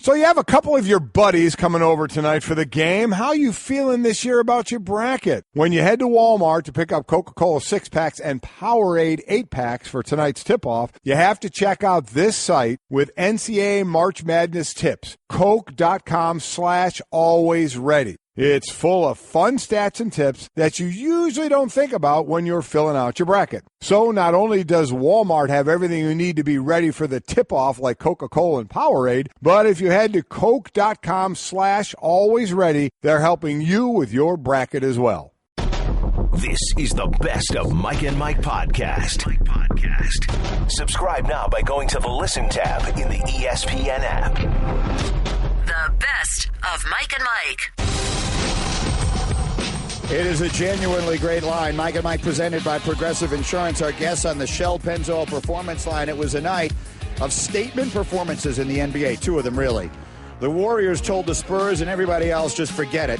So you have a couple of your buddies coming over tonight for the game. How you feeling this year about your bracket? When you head to Walmart to pick up Coca-Cola 6-packs and Powerade 8-packs for tonight's tip-off, you have to check out this site with NCAA March Madness tips, Coke.com/alwaysready. It's full of fun stats and tips that you usually don't think about when you're filling out your bracket. So not only does Walmart have everything you need to be ready for the tip-off like Coca-Cola and Powerade, but if you head to Coke.com/alwaysready, they're helping you with your bracket as well. This is the Best of Mike and Mike podcast. Subscribe now by going to the Listen tab in the ESPN app. The Best of Mike and Mike. It is a genuinely great line. Mike and Mike presented by Progressive Insurance. Our guests on the Shell Pennzoil Performance Line. It was a night of statement performances in the NBA, two of them really. The Warriors told the Spurs and everybody else, just forget it.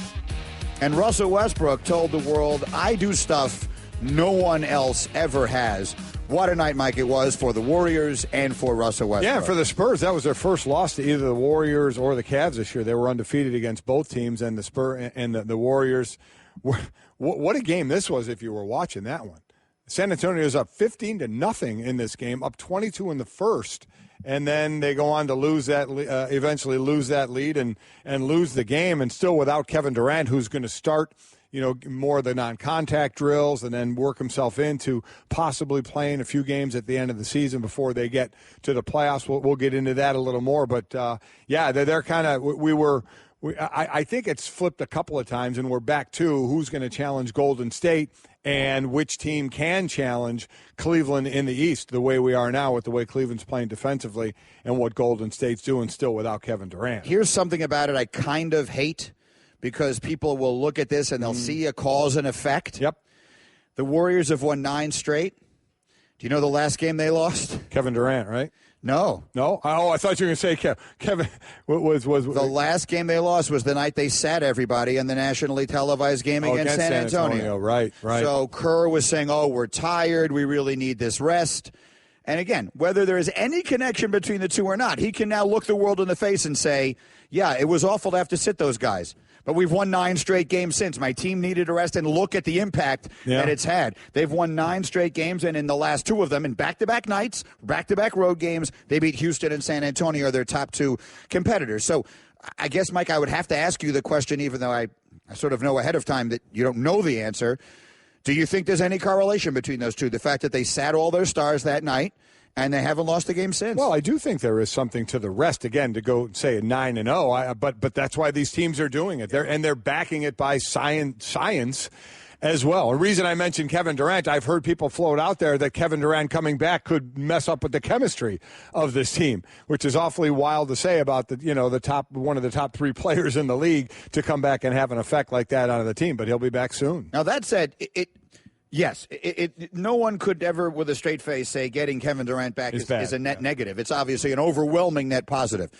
And Russell Westbrook told the world, I do stuff no one else ever has. What a night, Mike, it was for the Warriors and for Russell Westbrook. Yeah, for the Spurs, that was their first loss to either the Warriors or the Cavs this year. They were undefeated against both teams, and the Warriors. What a game this was if you were watching that one. San Antonio is up 15-0 in this game, up 22 in the first, and then they go on to lose that, eventually lose that lead and lose the game, and still without Kevin Durant, who's going to start more of the non-contact drills and then work himself into possibly playing a few games at the end of the season before they get to the playoffs. We'll get into that a little more, but they're kind of I think it's flipped a couple of times, and we're back to who's going to challenge Golden State and which team can challenge Cleveland in the East the way we are now with the way Cleveland's playing defensively and what Golden State's doing still without Kevin Durant. Here's something about it I kind of hate because people will look at this and they'll see a cause and effect. Yep. The Warriors have won 9 straight. Do you know the last game they lost? Kevin Durant, right? No. Oh, I thought you were going to say Kevin. Was the last game they lost was the night they sat everybody in the nationally televised game against San Antonio. Right. So Kerr was saying, we're tired. We really need this rest. And again, whether there is any connection between the two or not, he can now look the world in the face and say, yeah, it was awful to have to sit those guys. But we've won 9 straight games since. My team needed a rest, and look at the impact that it's had. They've won 9 straight games, and in the last 2 of them, in back-to-back nights, back-to-back road games, they beat Houston and San Antonio, their top 2 competitors. So I guess, Mike, I would have to ask you the question, even though I sort of know ahead of time that you don't know the answer. Do you think there's any correlation between those two, the fact that they sat all their stars that night and they haven't lost a game since? Well, I do think there is something to the rest, again, to go say a 9-0. But that's why these teams are doing it. They're backing it by science as well. The reason I mentioned Kevin Durant, I've heard people float out there that Kevin Durant coming back could mess up with the chemistry of this team, which is awfully wild to say about one of the top 3 players in the league to come back and have an effect like that on the team. But he'll be back soon. Now, that said, Yes, no one could ever, with a straight face, say getting Kevin Durant back is a net negative. It's obviously an overwhelming net positive.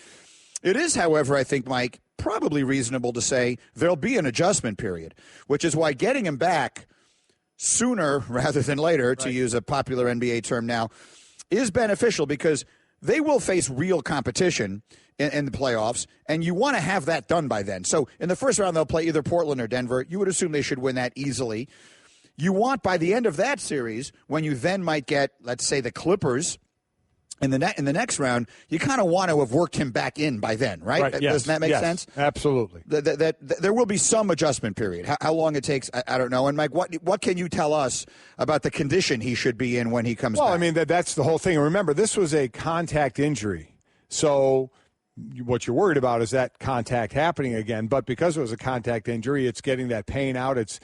It is, however, I think, Mike, probably reasonable to say there'll be an adjustment period, which is why getting him back sooner rather than later, to use a popular NBA term now, is beneficial because they will face real competition in the playoffs, and you want to have that done by then. So in the first round, they'll play either Portland or Denver. You would assume they should win that easily. You want, by the end of that series, when you then might get, let's say, the Clippers in the next round, you kind of want to have worked him back in by then, right? Yes. Doesn't that make sense? Absolutely. That there will be some adjustment period. How long it takes, I don't know. And, Mike, what can you tell us about the condition he should be in when he comes back? Well, I mean, that's the whole thing. Remember, this was a contact injury. So what you're worried about is that contact happening again. But because it was a contact injury, it's getting that pain out. It's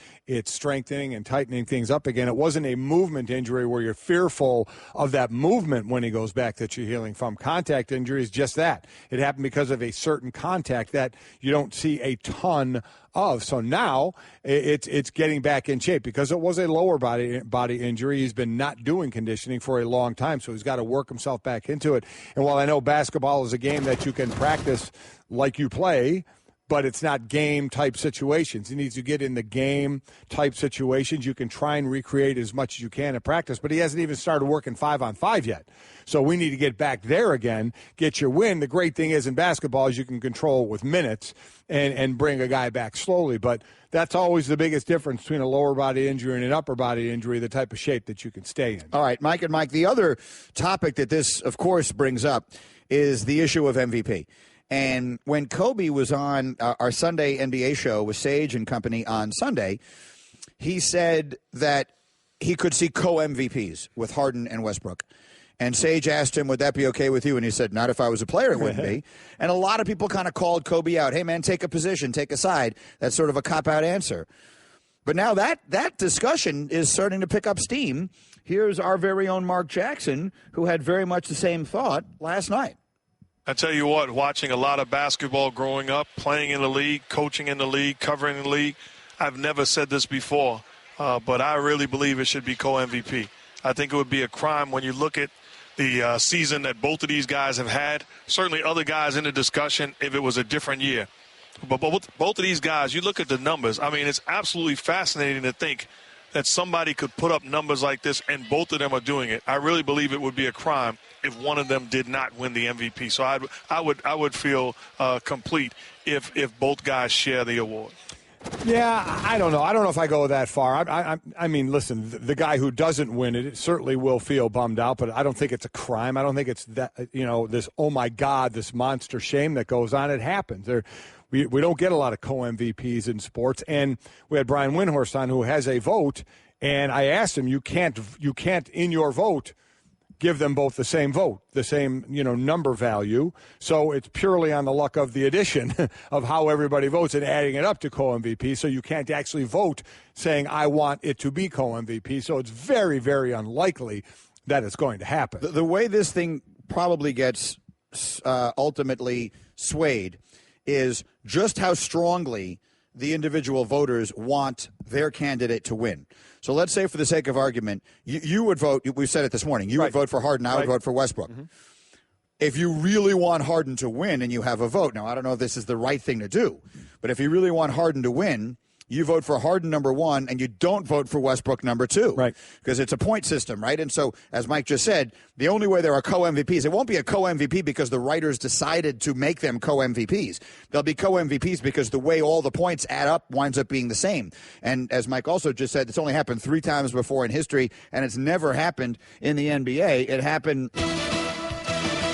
strengthening and tightening things up again. It wasn't a movement injury where you're fearful of that movement when he goes back that you're healing from. Contact injury is just that. It happened because of a certain contact that you don't see a ton of. So now it's getting back in shape because it was a lower body injury. He's been not doing conditioning for a long time, so he's got to work himself back into it. And while I know basketball is a game that you can practice like you play, but it's not game-type situations. He needs to get in the game-type situations. You can try and recreate as much as you can in practice, but he hasn't even started working 5-on-5 yet. So we need to get back there again, get your win. The great thing is in basketball is you can control it with minutes and bring a guy back slowly, but that's always the biggest difference between a lower body injury and an upper body injury, the type of shape that you can stay in. All right, Mike and Mike, the other topic that this, of course, brings up is the issue of MVP. And when Kobe was on our Sunday NBA show with Sage and company on Sunday, he said that he could see co-MVPs with Harden and Westbrook. And Sage asked him, would that be okay with you? And he said, not if I was a player, it wouldn't be. And a lot of people kind of called Kobe out. Hey, man, take a position, take a side. That's sort of a cop-out answer. But now that discussion is starting to pick up steam. Here's our very own Mark Jackson, who had very much the same thought last night. I tell you what, watching a lot of basketball growing up, playing in the league, coaching in the league, covering the league, I've never said this before, but I really believe it should be co-MVP. I think it would be a crime when you look at the season that both of these guys have had. Certainly other guys in the discussion if it was a different year. But both of these guys, you look at the numbers. I mean, it's absolutely fascinating to think that somebody could put up numbers like this and both of them are doing it. I really believe it would be a crime if one of them did not win the MVP. So I would feel complete if both guys share the award. Yeah, I don't know. I don't know if I go that far. I mean, listen, the guy who doesn't win it certainly will feel bummed out, but I don't think it's a crime. I don't think it's that, this, oh, my God, this monster shame that goes on. It happens. We don't get a lot of co-MVPs in sports, and we had Brian Windhorst on who has a vote, and I asked him, you can't in your vote give them both the same vote, the same, number value. So it's purely on the luck of the addition of how everybody votes and adding it up to co-MVP. So you can't actually vote saying, I want it to be co-MVP. So it's very, very unlikely that it's going to happen. The way this thing probably gets ultimately swayed is just how strongly the individual voters want their candidate to win. So let's say, for the sake of argument, you would vote, we said it this morning, you would vote for Harden, I would vote for Westbrook. Mm-hmm. If you really want Harden to win and you have a vote, now I don't know if this is the right thing to do, but if you really want Harden to win, you vote for Harden number 1 and you don't vote for Westbrook number 2. Right. Because it's a point system, right? And so, as Mike just said, the only way there are co-MVPs, it won't be a co-MVP because the writers decided to make them co-MVPs. They'll be co-MVPs because the way all the points add up winds up being the same. And as Mike also just said, it's only happened 3 times before in history, and it's never happened in the NBA. It happened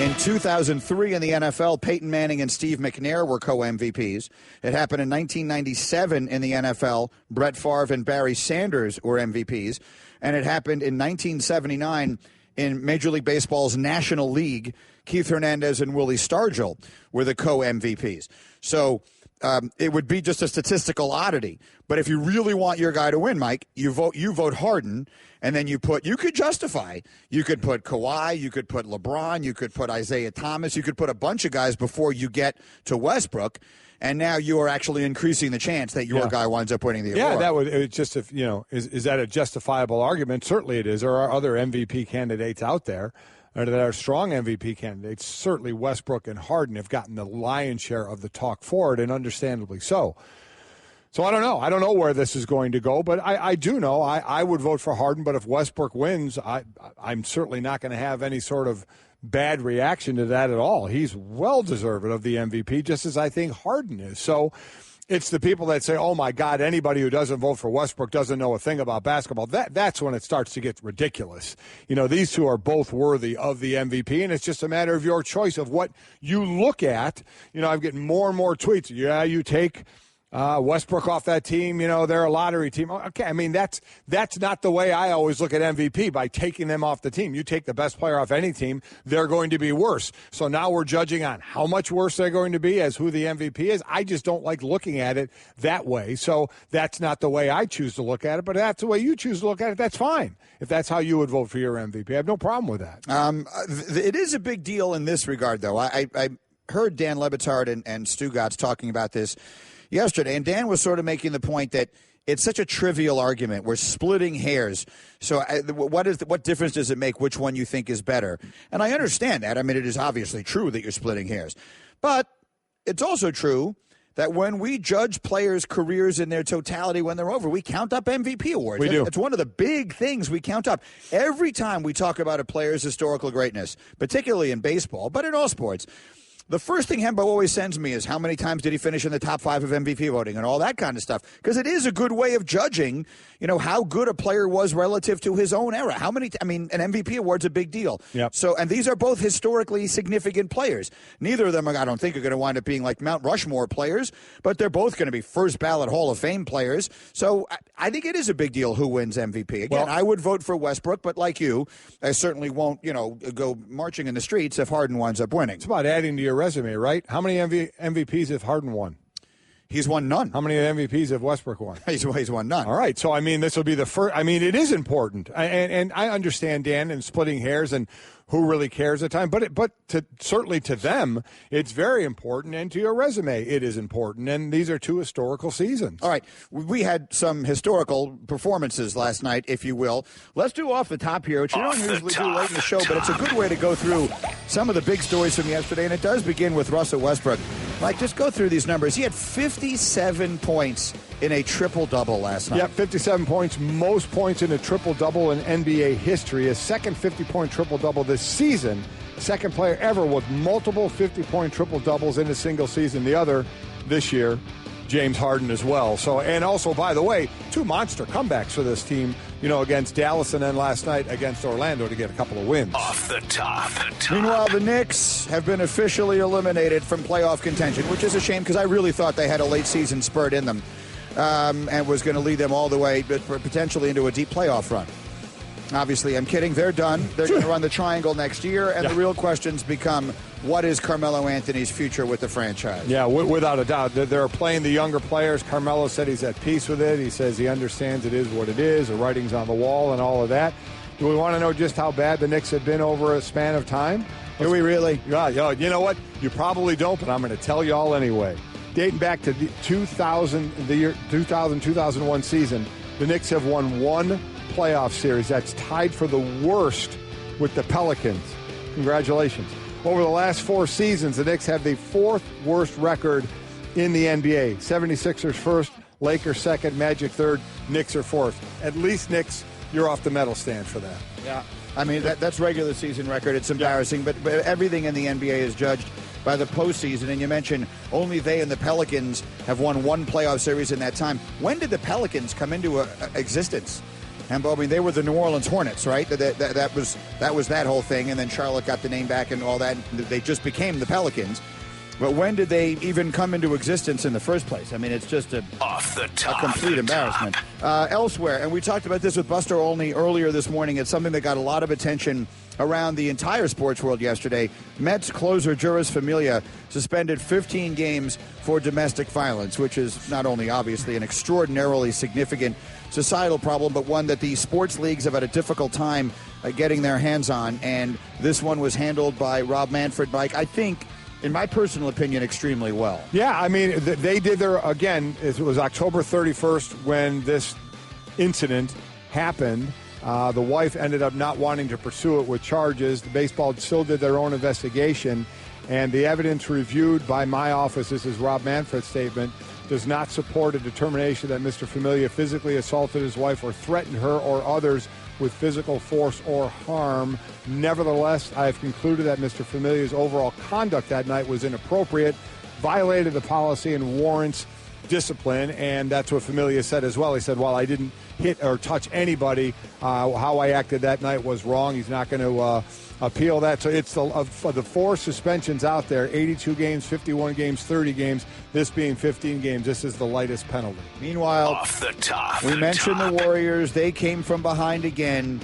in 2003 in the NFL, Peyton Manning and Steve McNair were co-MVPs. It happened in 1997 in the NFL. Brett Favre and Barry Sanders were MVPs. And it happened in 1979 in Major League Baseball's National League. Keith Hernandez and Willie Stargell were the co-MVPs. So it would be just a statistical oddity. But if you really want your guy to win, Mike, you vote Harden, and then you could justify. You could put Kawhi, you could put LeBron, you could put Isaiah Thomas, you could put a bunch of guys before you get to Westbrook, and now you are actually increasing the chance that your guy winds up winning the award. Yeah, that would just is that a justifiable argument? Certainly it is. There are other MVP candidates out there that are strong MVP candidates. Certainly Westbrook and Harden have gotten the lion's share of the talk for it, and understandably so. So I don't know. I don't know where this is going to go, but I do know I would vote for Harden, but if Westbrook wins, I'm certainly not going to have any sort of bad reaction to that at all. He's well-deserved of the MVP, just as I think Harden is. So it's the people that say, oh, my God, anybody who doesn't vote for Westbrook doesn't know a thing about basketball. That's when it starts to get ridiculous. These two are both worthy of the MVP, and it's just a matter of your choice of what you look at. I'm getting more and more tweets. Yeah, you take Westbrook off that team, they're a lottery team. Okay, I mean, that's not the way I always look at MVP, by taking them off the team. You take the best player off any team, they're going to be worse. So now we're judging on how much worse they're going to be as who the MVP is. I just don't like looking at it that way. So that's not the way I choose to look at it, but if that's the way you choose to look at it, that's fine. If that's how you would vote for your MVP, I have no problem with that. It is a big deal in this regard, though. I heard Dan Le Batard and Stu Gatz talking about this yesterday, and Dan was sort of making the point that it's such a trivial argument. We're splitting hairs. So what difference does it make which one you think is better? And I understand that. I mean, it is obviously true that you're splitting hairs. But it's also true that when we judge players' careers in their totality when they're over, we count up MVP awards. We do. It's one of the big things we count up. Every time we talk about a player's historical greatness, particularly in baseball, but in all sports, the first thing Hembo always sends me is how many times did he finish in the top 5 of MVP voting and all that kind of stuff. Because it is a good way of judging, how good a player was relative to his own era. An MVP award's a big deal. Yep. So, and these are both historically significant players. Neither of them, I don't think, are going to wind up being like Mount Rushmore players, but they're both going to be first ballot Hall of Fame players. So I think it is a big deal who wins MVP. Again, I would vote for Westbrook, but like you, I certainly won't, go marching in the streets if Harden winds up winning. It's about adding to your resume, right? How many MVPs have Harden won? He's won none. How many MVPs have Westbrook won? He's won none. All right. So, this will be the first. It is important. And I understand, Dan, and splitting hairs and who really cares at times. But certainly to them, it's very important. And to your resume, it is important. And these are 2 historical seasons. All right. We had some historical performances last night, if you will. Let's do off the top here, which we don't usually do late in the show, but it's a good way to go through some of the big stories from yesterday. And it does begin with Russell Westbrook. Mike, just go through these numbers. He had 57 points in a triple-double last night. Yep, 57 points, most points in a triple-double in NBA history. His second 50-point triple-double this season. Second player ever with multiple 50-point triple-doubles in a single season. The other this year, James Harden as well. So, and also, by the way, 2 monster comebacks for this team, against Dallas and then last night against Orlando to get a couple of wins. Off the top. Meanwhile, the Knicks have been officially eliminated from playoff contention, which is a shame because I really thought they had a late season spurt in them. And was going to lead them all the way, but potentially into a deep playoff run. Obviously, I'm kidding. They're done. They're going to run the triangle next year, and the real questions become, what is Carmelo Anthony's future with the franchise? Yeah, without a doubt. They're playing the younger players. Carmelo said he's at peace with it. He says he understands it is what it is. The writing's on the wall and all of that. Do we want to know just how bad the Knicks have been over a span of time? Do we really? Yeah, you know what? You probably don't, but I'm going to tell you all anyway. Dating back to the year 2000-2001 season, the Knicks have won 1 playoff series. That's tied for the worst with the Pelicans. Congratulations. Over the last 4 seasons, the Knicks have the 4th worst record in the NBA. 76ers first, Lakers second, Magic third, Knicks are 4th. At least Knicks, you're off the medal stand for that. Yeah. That's regular season record. It's embarrassing, but everything in the NBA is judged by the postseason, and you mentioned only they and the Pelicans have won 1 playoff series in that time. When did the Pelicans come into existence? And they were the New Orleans Hornets, right? That was that whole thing, and then Charlotte got the name back and all that. They just became the Pelicans. But when did they even come into existence in the first place? It's just a complete embarrassment. Elsewhere, and we talked about this with Buster Olney earlier this morning, it's something that got a lot of attention around the entire sports world yesterday. Mets closer Juris Familia suspended 15 games for domestic violence, which is not only obviously an extraordinarily significant societal problem, but one that the sports leagues have had a difficult time getting their hands on. And this one was handled by Rob Manfred, Mike, I think, in my personal opinion, extremely well. Yeah, they did it was October 31st when this incident happened. The wife ended up not wanting to pursue it with charges. The baseball still did their own investigation, and the evidence reviewed by my office, this is Rob Manfred's statement, does not support a determination that Mr. Familia physically assaulted his wife or threatened her or others with physical force or harm. Nevertheless, I have concluded that Mr. Familia's overall conduct that night was inappropriate, violated the policy, and warrants discipline. And that's what Familia said as well. He said, while I didn't hit or touch anybody, how I acted that night was wrong. He's not going to appeal that. So it's for the 4 suspensions out there, 82 games, 51 games, 30 games, this being 15 games. This is the lightest penalty. Meanwhile, off the top, we mentioned the Warriors. They came from behind again.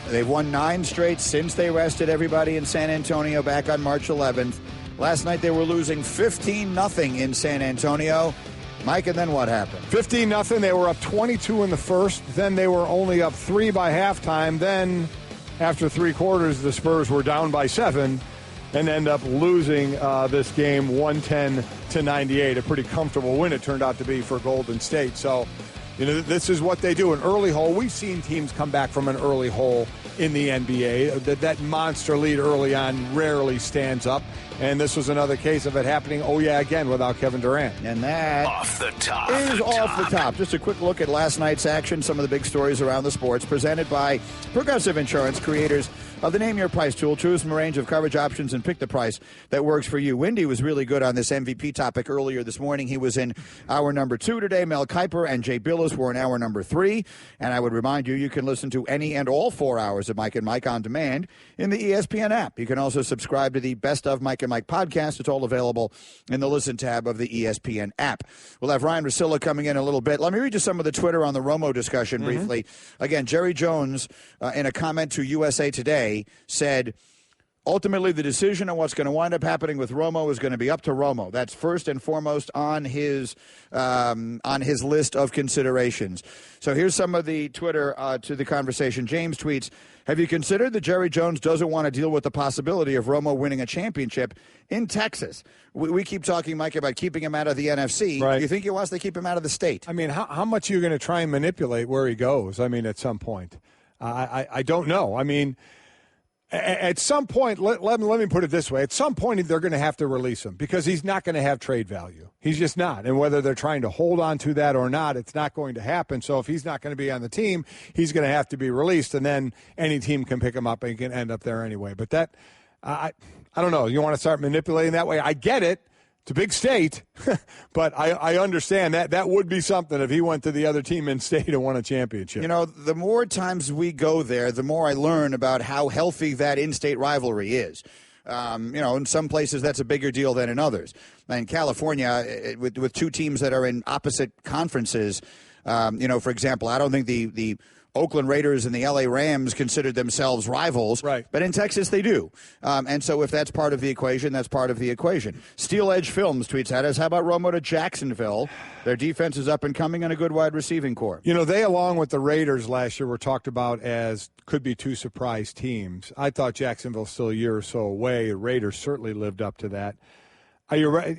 They've won 9 straight since they rested everybody in San Antonio back on March 11th. Last night they were losing 15-0 in San Antonio. Mike, and then what happened? 15-0. They were up 22 in the first. Then they were only up 3 by halftime. Then, after 3 quarters, the Spurs were down by 7 and end up losing this game 110-98. A pretty comfortable win it turned out to be for Golden State. So, this is what they do. An early hole. We've seen teams come back from an early hole in the NBA. That monster lead early on rarely stands up. And this was another case of it happening, again, without Kevin Durant. And that Off the top. is off the top. Just a quick look at last night's action, some of the big stories around the sports, presented by Progressive Insurance, creators of the Name Your Price tool. Choose from a range of coverage options and pick the price that works for you. Windy was really good on this MVP topic earlier this morning. He was in hour number 2 today. Mel Kiper and Jay Billis were in hour number 3. And I would remind you, you can listen to any and all 4 hours of Mike and Mike on demand in the ESPN app. You can also subscribe to the Best of Mike and Mike podcast. It's all available in the Listen tab of the ESPN app. We'll have Ryan Russillo coming in a little bit. Let me read you some of the Twitter on the Romo discussion briefly. Again, Jerry Jones, in a comment to USA Today, said, ultimately, the decision on what's going to wind up happening with Romo is going to be up to Romo. That's first and foremost on his list of considerations. So here's some of the Twitter to the conversation. James tweets, have you considered that Jerry Jones doesn't want to deal with the possibility of Romo winning a championship in Texas? We keep talking, Mike, about keeping him out of the NFC. Right. Do you think he wants to keep him out of the state? I mean, how much are you going to try and manipulate where he goes? I mean, at some point. I don't know. I mean, at some point, let me put it this way. At some point, they're going to have to release him because he's not going to have trade value. He's just not. And whether they're trying to hold on to that or not, it's not going to happen. So if he's not going to be on the team, he's going to have to be released, and then any team can pick him up and he can end up there anyway. But that, I don't know. You want to start manipulating that way? I get it. It's a big state, but I understand that would be something if he went to the other team in state and won a championship. You know, the more times we go there, the more I learn about how healthy that in-state rivalry is. In some places that's a bigger deal than in others. In California, with two teams that are in opposite conferences, for example, I don't think the Oakland Raiders and the L.A. Rams considered themselves rivals, right? But in Texas they do. And so if that's part of the equation, that's part of the equation. Steel Edge Films tweets at us, how about Romo to Jacksonville? Their defense is up and coming and a good wide receiving core. You know, they, along with the Raiders last year, were talked about as could be two surprise teams. I thought Jacksonville's still a year or so away. The Raiders certainly lived up to that. Are you right?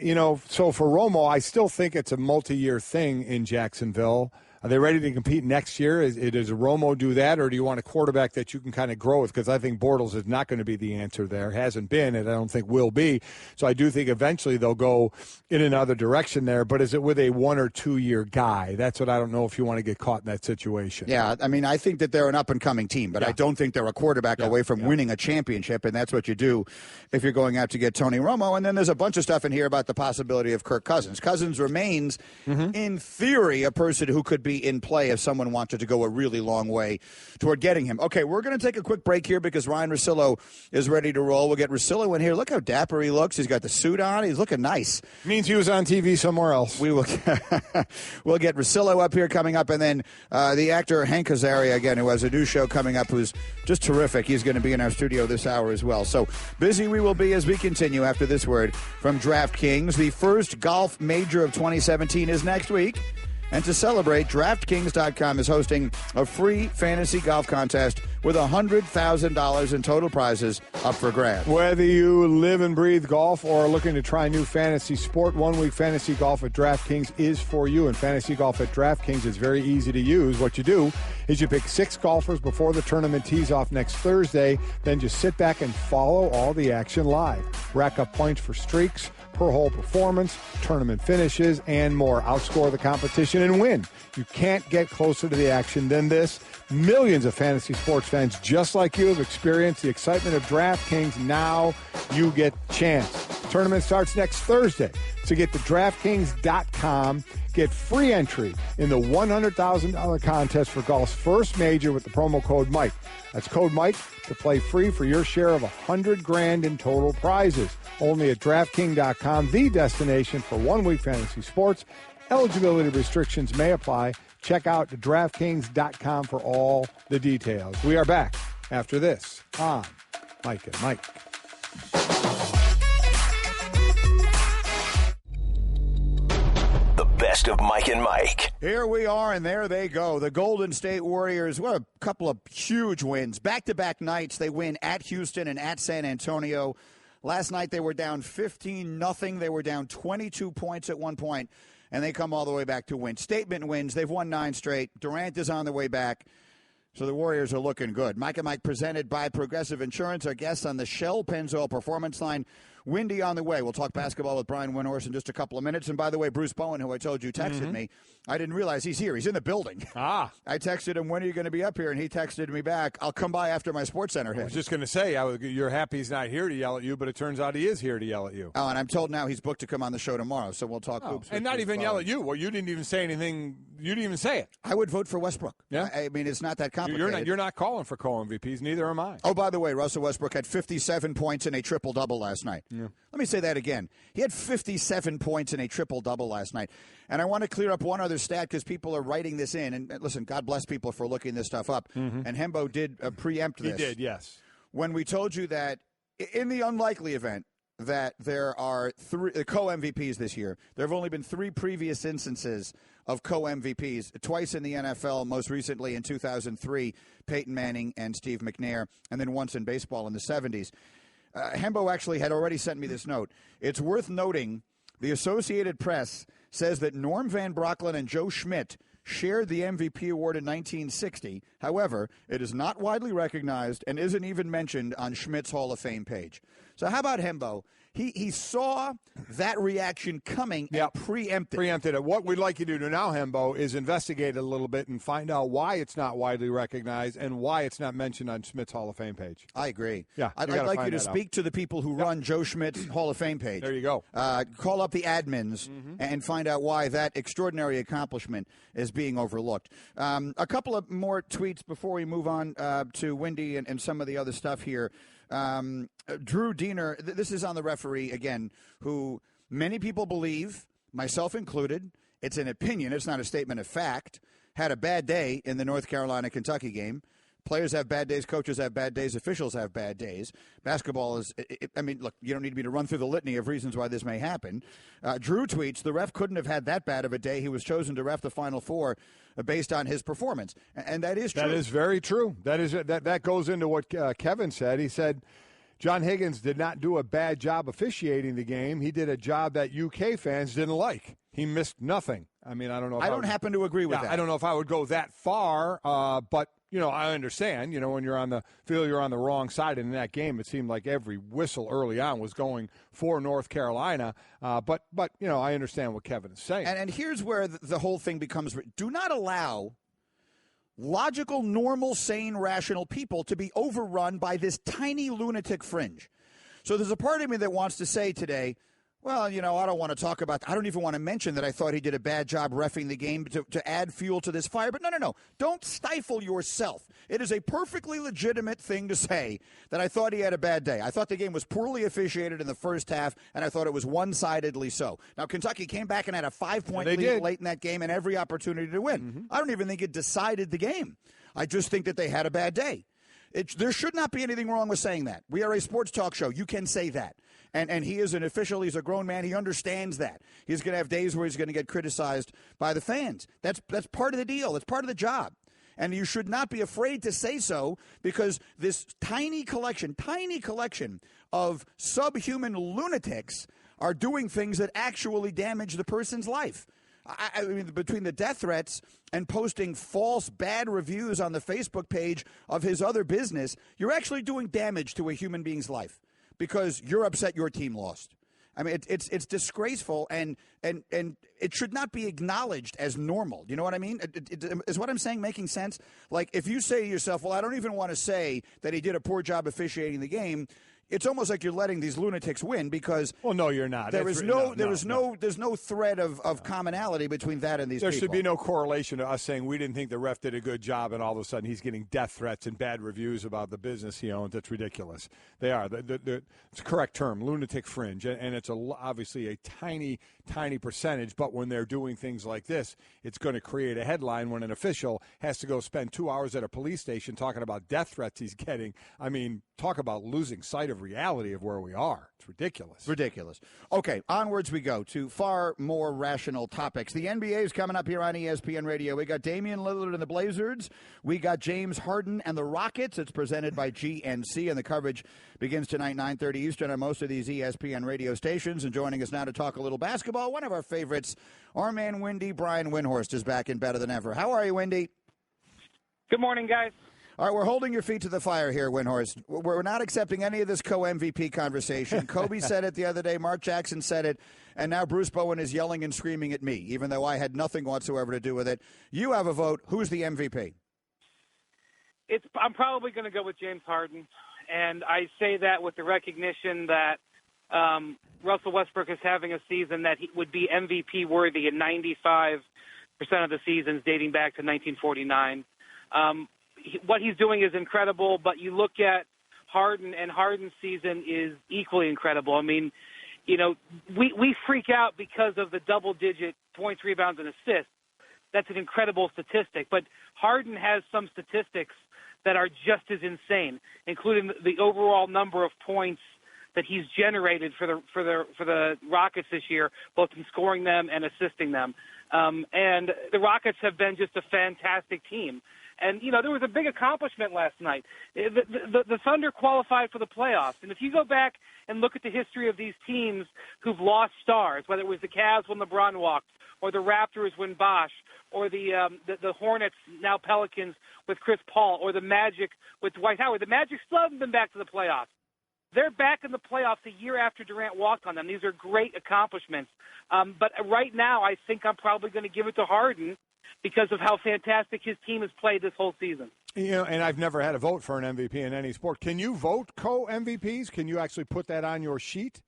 So for Romo, I still think it's a multi-year thing in Jacksonville. Are they ready to compete next year? Does Romo do that, or do you want a quarterback that you can kind of grow with? Because I think Bortles is not going to be the answer there. Hasn't been, and I don't think will be. So I do think eventually they'll go in another direction there. But is it with a 1 or 2 year guy? That's what I don't know if you want to get caught in that situation. Yeah, I mean, I think that they're an up-and-coming team, but I don't think they're a quarterback away from winning a championship, and that's what you do if you're going out to get Tony Romo. And then there's a bunch of stuff in here about the possibility of Kirk Cousins. Cousins remains, in theory, a person who could be in play if someone wanted to go a really long way toward getting him. Okay, we're going to take a quick break here because Ryan Russillo is ready to roll. We'll get Russillo in here. Look how dapper he looks. He's got the suit on. He's looking nice. Means he was on TV somewhere else. We will. We'll get Russillo up here coming up, and then the actor Hank Azaria, again, who has a new show coming up, who's just terrific. He's going to be in our studio this hour as well. So busy we will be as we continue after this word from DraftKings. The first golf major of 2017 is next week. And to celebrate, DraftKings.com is hosting a free fantasy golf contest with $100,000 in total prizes up for grabs. Whether you live and breathe golf or are looking to try a new fantasy sport, 1 week fantasy golf at DraftKings is for you. And fantasy golf at DraftKings is very easy to use. What you do is you pick 6 golfers before the tournament tees off next Thursday. Then just sit back and follow all the action live. Rack up points for streaks, per hole performance, tournament finishes, and more. Outscore the competition and win. You can't get closer to the action than this. Millions of fantasy sports fans just like you have experienced the excitement of DraftKings. Now you get the chance. Tournament starts next Thursday. So get to DraftKings.com. Get free entry in the $100,000 contest for golf's first major with the promo code Mike. That's code Mike to play free for your share of $100,000 in total prizes. Only at DraftKings.com, the destination for 1 week fantasy sports. Eligibility restrictions may apply. Check out DraftKings.com for all the details. We are back after this on Mike and Mike. The best of Mike and Mike. Here we are, and there they go. The Golden State Warriors, what a couple of huge wins. Back-to-back nights, they win at Houston and at San Antonio. Last night they were down 15-0. They were down 22 points at one point, and they come all the way back to win. Statement wins. They've won 9 straight. Durant is on the way back. So the Warriors are looking good. Mike and Mike presented by Progressive Insurance. Our guests on the Shell Pennzoil Performance Line Windy on the way. We'll talk basketball with Brian Windhorst in just a couple of minutes. And by the way, Bruce Bowen, who I told you texted me, I didn't realize he's here. He's in the building. I texted him, when are you going to be up here? And he texted me back, I'll come by after my SportsCenter hit. I was just going to say, you're happy he's not here to yell at you, but it turns out he is here to yell at you. Oh, and I'm told now he's booked to come on the show tomorrow, so we'll talk hoops. And not even yell at you. Well, you didn't even say anything. You didn't even say it. I would vote for Westbrook. Yeah? I mean, it's not that complicated. You're not calling for co-MVPs. Neither am I. Oh, by the way, Russell Westbrook had 57 points in a triple-double last night. Yeah. Let me say that again. He had 57 points in a triple-double last night. And I want to clear up one other stat because people are writing this in. And listen, God bless people for looking this stuff up. And Hembo did preempt this. He did, yes. When we told you that in the unlikely event that there are three co-MVPs this year, there have only been 3 previous instances of co-MVPs, twice in the NFL, most recently in 2003, Peyton Manning and Steve McNair, and then once in baseball in the 70s. Hembo actually had already sent me this note. It's worth noting the Associated Press says that Norm Van Brocklin and Joe Schmidt shared the MVP award in 1960. However, it is not widely recognized and isn't even mentioned on Schmidt's Hall of Fame page. So how about Hembo? He saw that reaction coming and preempted it. What we'd like you to do now, Hembo, is investigate it a little bit and find out why it's not widely recognized and why it's not mentioned on Schmidt's Hall of Fame page. I agree. Yeah, I'd like you to speak to the people who run Joe Schmidt's Hall of Fame page. There you go. Call up the admins and find out why that extraordinary accomplishment is being overlooked. A couple of more tweets before we move on to Windy and some of the other stuff here. Drew Diener, this is on the referee again, who many people believe, myself included, it's an opinion, it's not a statement of fact, had a bad day in the North Carolina-Kentucky game. Players have bad days, coaches have bad days, officials have bad days. Basketball is, look, you don't need me to run through the litany of reasons why this may happen. Drew tweets, the ref couldn't have had that bad of a day. He was chosen to ref the Final Four based on his performance. And that is true. That is very true. That goes into what Kevin said. He said John Higgins did not do a bad job officiating the game. He did a job that UK fans didn't like. He missed nothing. I mean, I don't know. I don't happen to agree with that. I don't know if I would go that far, but I understand. When you're on the wrong side in that game. It seemed like every whistle early on was going for North Carolina. But I understand what Kevin is saying. And here's where the whole thing becomes: do not allow logical, normal, sane, rational people to be overrun by this tiny lunatic fringe. So there's a part of me that wants to say today, well, I don't want to talk about – I don't even want to mention that I thought he did a bad job reffing the game to add fuel to this fire. But no. Don't stifle yourself. It is a perfectly legitimate thing to say that I thought he had a bad day. I thought the game was poorly officiated in the first half, and I thought it was one-sidedly so. Now, Kentucky came back and had a 5-point lead late in that game and every opportunity to win. I don't even think it decided the game. I just think that they had a bad day. There should not be anything wrong with saying that. We are a sports talk show. You can say that. And he is an official. He's a grown man. He understands that. He's going to have days where he's going to get criticized by the fans. That's part of the deal. That's part of the job. And you should not be afraid to say so, because this tiny collection of subhuman lunatics are doing things that actually damage the person's life. I mean, between the death threats and posting false, bad reviews on the Facebook page of his other business, you're actually doing damage to a human being's life because you're upset your team lost. I mean, it's disgraceful, and it should not be acknowledged as normal. You know what I mean? Is what I'm saying making sense? Like, if you say to yourself, well, I don't even want to say that he did a poor job officiating the game, it's almost like you're letting these lunatics win, because well, no, you're not. There's no thread of commonality between that and these people. There should be no correlation to us saying we didn't think the ref did a good job, and all of a sudden he's getting death threats and bad reviews about the business he owns. That's ridiculous. They are. It's a correct term, lunatic fringe, and it's obviously a tiny percentage. But when they're doing things like this, it's going to create a headline when an official has to go spend 2 hours at a police station talking about death threats he's getting. I mean, talk about losing sight of reality of where we are. It's ridiculous. Okay, onwards we go to far more rational topics. The NBA is coming up here on ESPN Radio. We got Damian Lillard and the Blazers. We got James Harden and the Rockets. It's presented by GNC, and the coverage begins tonight, 9:30 Eastern, on most of these ESPN radio stations. And joining us now to talk a little basketball, one of our favorites, our man Windy, Brian Windhorst, is back in better than ever. How are you, Windy? Good morning, guys. All right, we're holding your feet to the fire here, Windhorst. We're not accepting any of this co-MVP conversation. Kobe said it the other day. Mark Jackson said it. And now Bruce Bowen is yelling and screaming at me, even though I had nothing whatsoever to do with it. You have a vote. Who's the MVP? I'm probably going to go with James Harden. And I say that with the recognition that Russell Westbrook is having a season that he would be MVP worthy in 95% of the seasons dating back to 1949. What he's doing is incredible, but you look at Harden, and Harden's season is equally incredible. I mean, you know, we freak out because of the double-digit points, rebounds, and assists. That's an incredible statistic. But Harden has some statistics that are just as insane, including the overall number of points that he's generated for the Rockets this year, both in scoring them and assisting them. And the Rockets have been just a fantastic team. And, you know, there was a big accomplishment last night. The Thunder qualified for the playoffs. And if you go back and look at the history of these teams who've lost stars, whether it was the Cavs when LeBron walked, or the Raptors when Bosh, or the Hornets, now Pelicans, with Chris Paul, or the Magic with Dwight Howard, the Magic still haven't been back to the playoffs. They're back in the playoffs a year after Durant walked on them. These are great accomplishments. But right now, I think I'm probably going to give it to Harden because of how fantastic his team has played this whole season. You know, and I've never had a vote for an MVP in any sport. Can you vote co-MVPs? Can you actually put that on your sheet?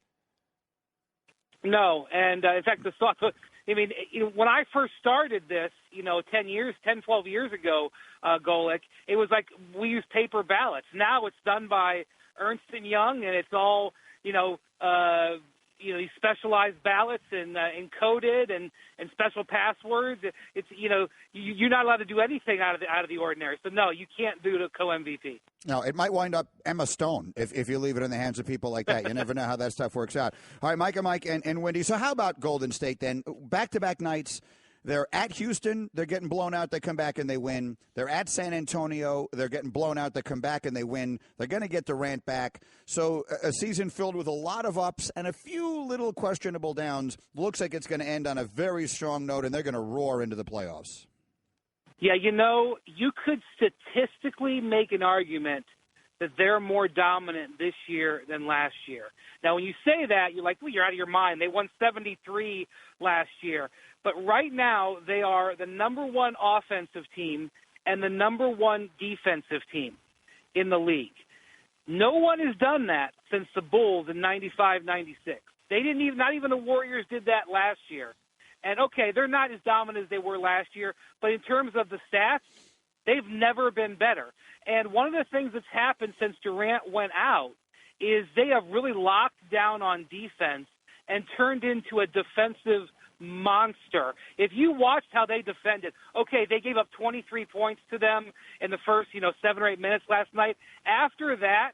No, and in fact, I mean, when I first started this, 10, 12 years ago, Golic, it was like we used paper ballots. Now it's done by Ernst & Young, and it's all, these specialized ballots and encoded and special passwords. It's, you're not allowed to do anything out of the ordinary. So, no, you can't do the co-MVP. No, it might wind up Emma Stone if you leave it in the hands of people like that. You never know how that stuff works out. All right, Mike and Wendy. So how about Golden State then? Back-to-back nights. They're at Houston. They're getting blown out. They come back and they win. They're at San Antonio. They're getting blown out. They come back and they win. They're going to get Durant back. So a season filled with a lot of ups and a few little questionable downs. Looks like it's going to end on a very strong note, and they're going to roar into the playoffs. Yeah, you could statistically make an argument that they're more dominant this year than last year. Now, when you say that, you're like, well, you're out of your mind. They won 73 last year. But right now, they are the number one offensive team and the number one defensive team in the league. No one has done that since the Bulls in 95, 96. Not even the Warriors did that last year. And, okay, they're not as dominant as they were last year, but in terms of the stats, they've never been better. And one of the things that's happened since Durant went out is they have really locked down on defense and turned into a defensive monster. If you watched how they defended, okay, they gave up 23 points to them in the first, 7 or 8 minutes last night. After that,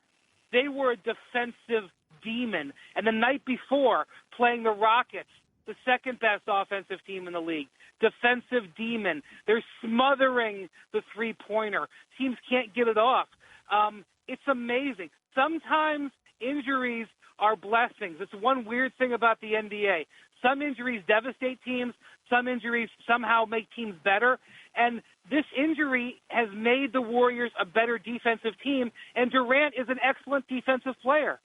they were a defensive demon. And the night before, playing the Rockets, the second-best offensive team in the league, defensive demon. They're smothering the three-pointer. Teams can't get it off. It's amazing. Sometimes injuries are blessings. It's one weird thing about the NBA. Some injuries devastate teams. Some injuries somehow make teams better. And this injury has made the Warriors a better defensive team, and Durant is an excellent defensive player.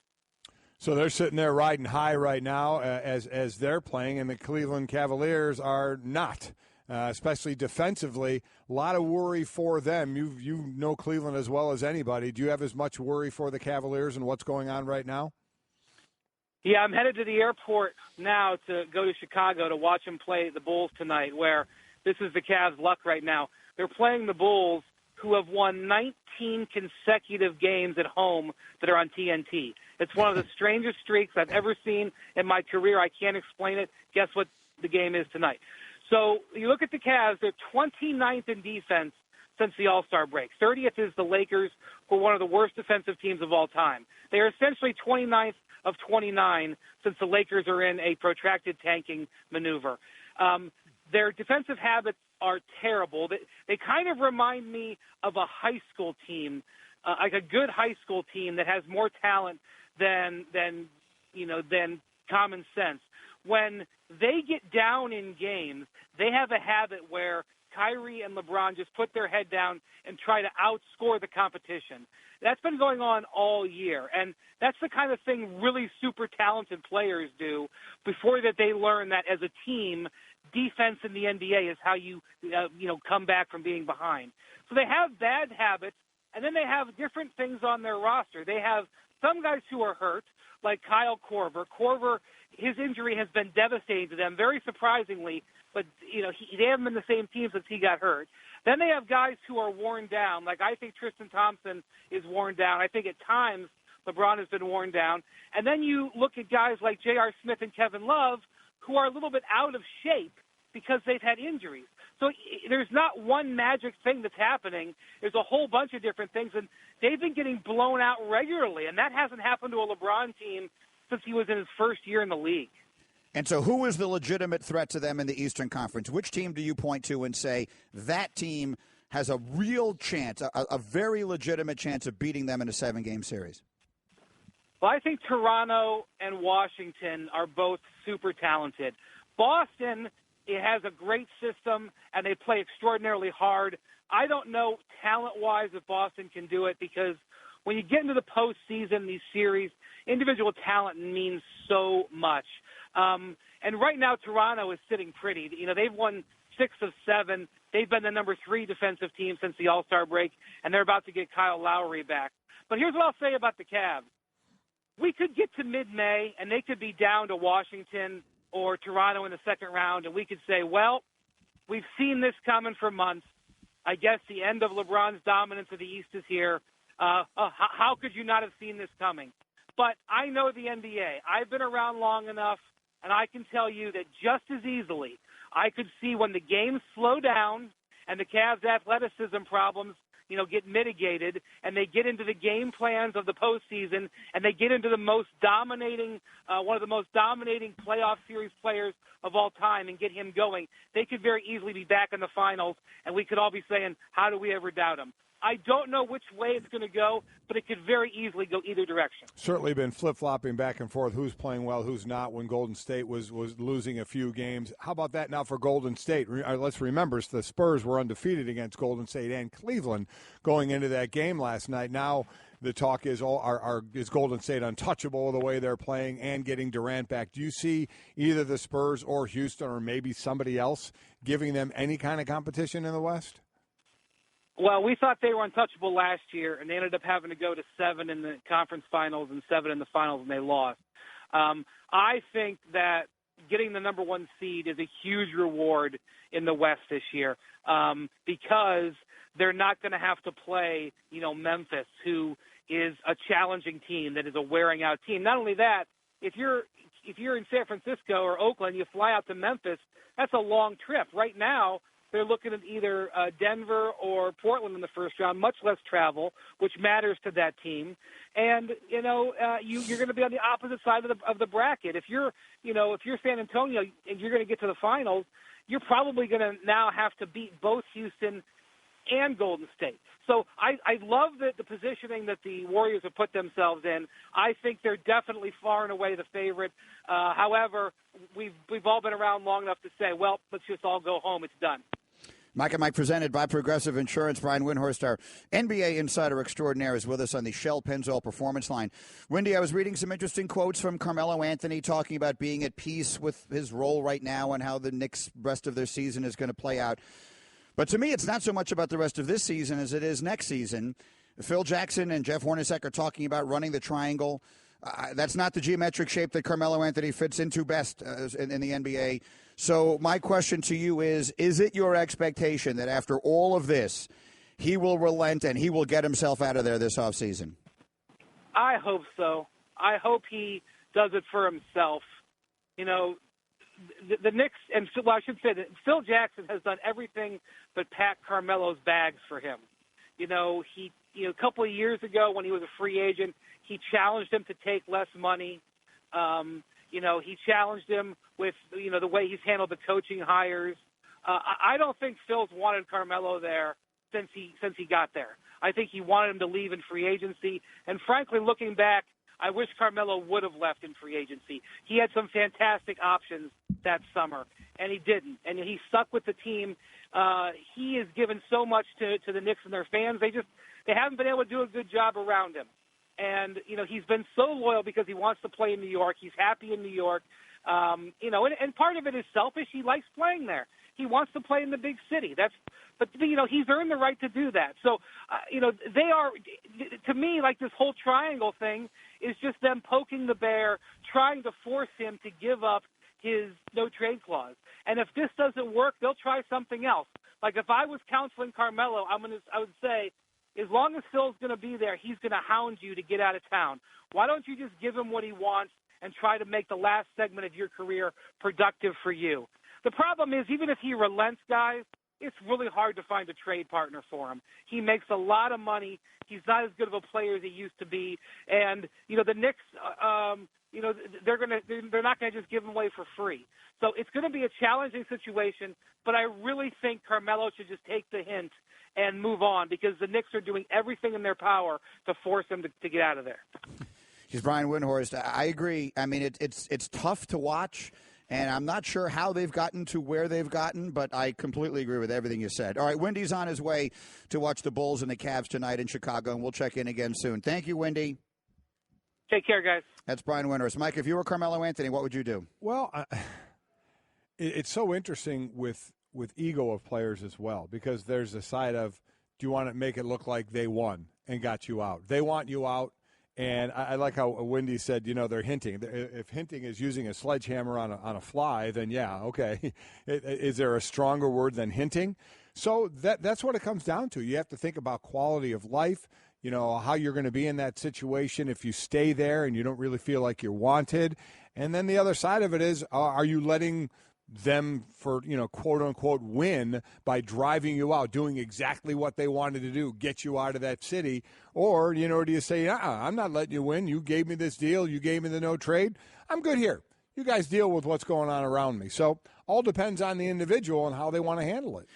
So they're sitting there riding high right now as they're playing, and the Cleveland Cavaliers are not, especially defensively. A lot of worry for them. You know Cleveland as well as anybody. Do you have as much worry for the Cavaliers and what's going on right now? Yeah, I'm headed to the airport now to go to Chicago to watch them play the Bulls tonight, where this is the Cavs' luck right now. They're playing the Bulls, who have won 19 consecutive games at home that are on TNT. It's one of the strangest streaks I've ever seen in my career. I can't explain it. Guess what the game is tonight? So you look at the Cavs, they're 29th in defense since the All-Star break. 30th is the Lakers, who are one of the worst defensive teams of all time. They are essentially 29th of 29 since the Lakers are in a protracted tanking maneuver. Their defensive habits are terrible. They kind of remind me of a high school team, like a good high school team that has more talent than common sense. When they get down in games, they have a habit where Kyrie and LeBron just put their head down and try to outscore the competition. That's been going on all year, and that's the kind of thing really super talented players do before that they learn that as a team, defense in the NBA is how you come back from being behind. So they have bad habits, and then they have different things on their roster. They have some guys who are hurt, like Kyle Korver. Korver, his injury has been devastating to them, very surprisingly, but they haven't been the same team since he got hurt. Then they have guys who are worn down, like I think Tristan Thompson is worn down. I think at times LeBron has been worn down. And then you look at guys like J.R. Smith and Kevin Love, who are a little bit out of shape because they've had injuries. So there's not one magic thing that's happening. There's a whole bunch of different things, and they've been getting blown out regularly, and that hasn't happened to a LeBron team since he was in his first year in the league. And so who is the legitimate threat to them in the Eastern Conference? Which team do you point to and say that team has a real chance, a very legitimate chance of beating them in a 7-game series? Well, I think Toronto and Washington are both super talented. Boston, it has a great system, and they play extraordinarily hard. I don't know talent-wise if Boston can do it because when you get into the postseason, these series, individual talent means so much. And right now, Toronto is sitting pretty. They've won 6 of 7. They've been the number 3 defensive team since the All-Star break, and they're about to get Kyle Lowry back. But here's what I'll say about the Cavs. We could get to mid-May, and they could be down to Washington or Toronto in the second round, and we could say, well, we've seen this coming for months. I guess the end of LeBron's dominance of the East is here. How could you not have seen this coming? But I know the NBA. I've been around long enough, and I can tell you that just as easily I could see when the games slow down and the Cavs' athleticism problems, get mitigated, and they get into the game plans of the postseason, and they get into the most dominating, one of the most dominating playoff series players of all time and get him going. They could very easily be back in the finals, and we could all be saying, how do we ever doubt him? I don't know which way it's going to go, but it could very easily go either direction. Certainly been flip-flopping back and forth, who's playing well, who's not, when Golden State was losing a few games. How about that now for Golden State? Let's remember, the Spurs were undefeated against Golden State and Cleveland going into that game last night. Now the talk is, is Golden State untouchable the way they're playing and getting Durant back? Do you see either the Spurs or Houston or maybe somebody else giving them any kind of competition in the West? Well, we thought they were untouchable last year, and they ended up having to go to 7 in the conference finals and 7 in the finals, and they lost. I think that getting the number 1 seed is a huge reward in the West this year because they're not going to have to play, Memphis, who is a challenging team that is a wearing-out team. Not only that, if you're in San Francisco or Oakland, you fly out to Memphis, that's a long trip. Right now, they're looking at either Denver or Portland in the first round, much less travel, which matters to that team. And you're going to be on the opposite side of the bracket. If you're San Antonio and you're going to get to the finals, you're probably going to now have to beat both Houston and Golden State. So I love the positioning that the Warriors have put themselves in. I think they're definitely far and away the favorite. However, we've all been around long enough to say, well, let's just all go home. It's done. Mike and Mike presented by Progressive Insurance. Brian Windhorst, our NBA insider extraordinaire, is with us on the Shell Pennzoil Performance Line. Wendy, I was reading some interesting quotes from Carmelo Anthony talking about being at peace with his role right now and how the Knicks' rest of their season is going to play out. But to me, it's not so much about the rest of this season as it is next season. Phil Jackson and Jeff Hornacek are talking about running the triangle. That's not the geometric shape that Carmelo Anthony fits into best in the NBA. So my question to you is it your expectation that after all of this, he will relent and he will get himself out of there this offseason? I hope so. I hope he does it for himself. The Knicks, and I should say that Phil Jackson has done everything but pack Carmelo's bags for him. A couple of years ago when he was a free agent, he challenged him to take less money. He challenged him with, the way he's handled the coaching hires. I don't think Phil's wanted Carmelo there since he got there. I think he wanted him to leave in free agency. And frankly, looking back, I wish Carmelo would have left in free agency. He had some fantastic options that summer, and he didn't. And he stuck with the team. He has given so much to the Knicks and their fans. They haven't been able to do a good job around him. And, he's been so loyal because he wants to play in New York. He's happy in New York. And part of it is selfish. He likes playing there. He wants to play in the big city. But he's earned the right to do that. So, they are, to me, like this whole triangle thing is just them poking the bear, trying to force him to give up his no-trade clause. And if this doesn't work, they'll try something else. Like if I was counseling Carmelo, I would say, as long as Phil's going to be there, he's going to hound you to get out of town. Why don't you just give him what he wants and try to make the last segment of your career productive for you? The problem is, even if he relents, guys, it's really hard to find a trade partner for him. He makes a lot of money. He's not as good of a player as he used to be. And, the Knicks, they're not going to just give him away for free. So it's going to be a challenging situation, but I really think Carmelo should just take the hint and move on because the Knicks are doing everything in their power to force him to get out of there. He's Brian Windhorst. I agree. I mean, it's tough to watch. And I'm not sure how they've gotten to where they've gotten, but I completely agree with everything you said. All right, Wendy's on his way to watch the Bulls and the Cavs tonight in Chicago, and we'll check in again soon. Thank you, Wendy. Take care, guys. That's Brian Windhorst. Mike, if you were Carmelo Anthony, what would you do? Well, it's so interesting with ego of players as well, because there's a side of, do you want to make it look like they won and got you out? They want you out. And I like how Wendy said, they're hinting. If hinting is using a sledgehammer on a fly, then yeah, okay. Is there a stronger word than hinting? So that's what it comes down to. You have to think about quality of life, how you're going to be in that situation if you stay there and you don't really feel like you're wanted. And then the other side of it is, are you letting them for, quote unquote, win by driving you out, doing exactly what they wanted to do, get you out of that city? Or, do you say, I'm not letting you win. You gave me this deal. You gave me the no trade. I'm good here. You guys deal with what's going on around me. So all depends on the individual and how they want to handle it.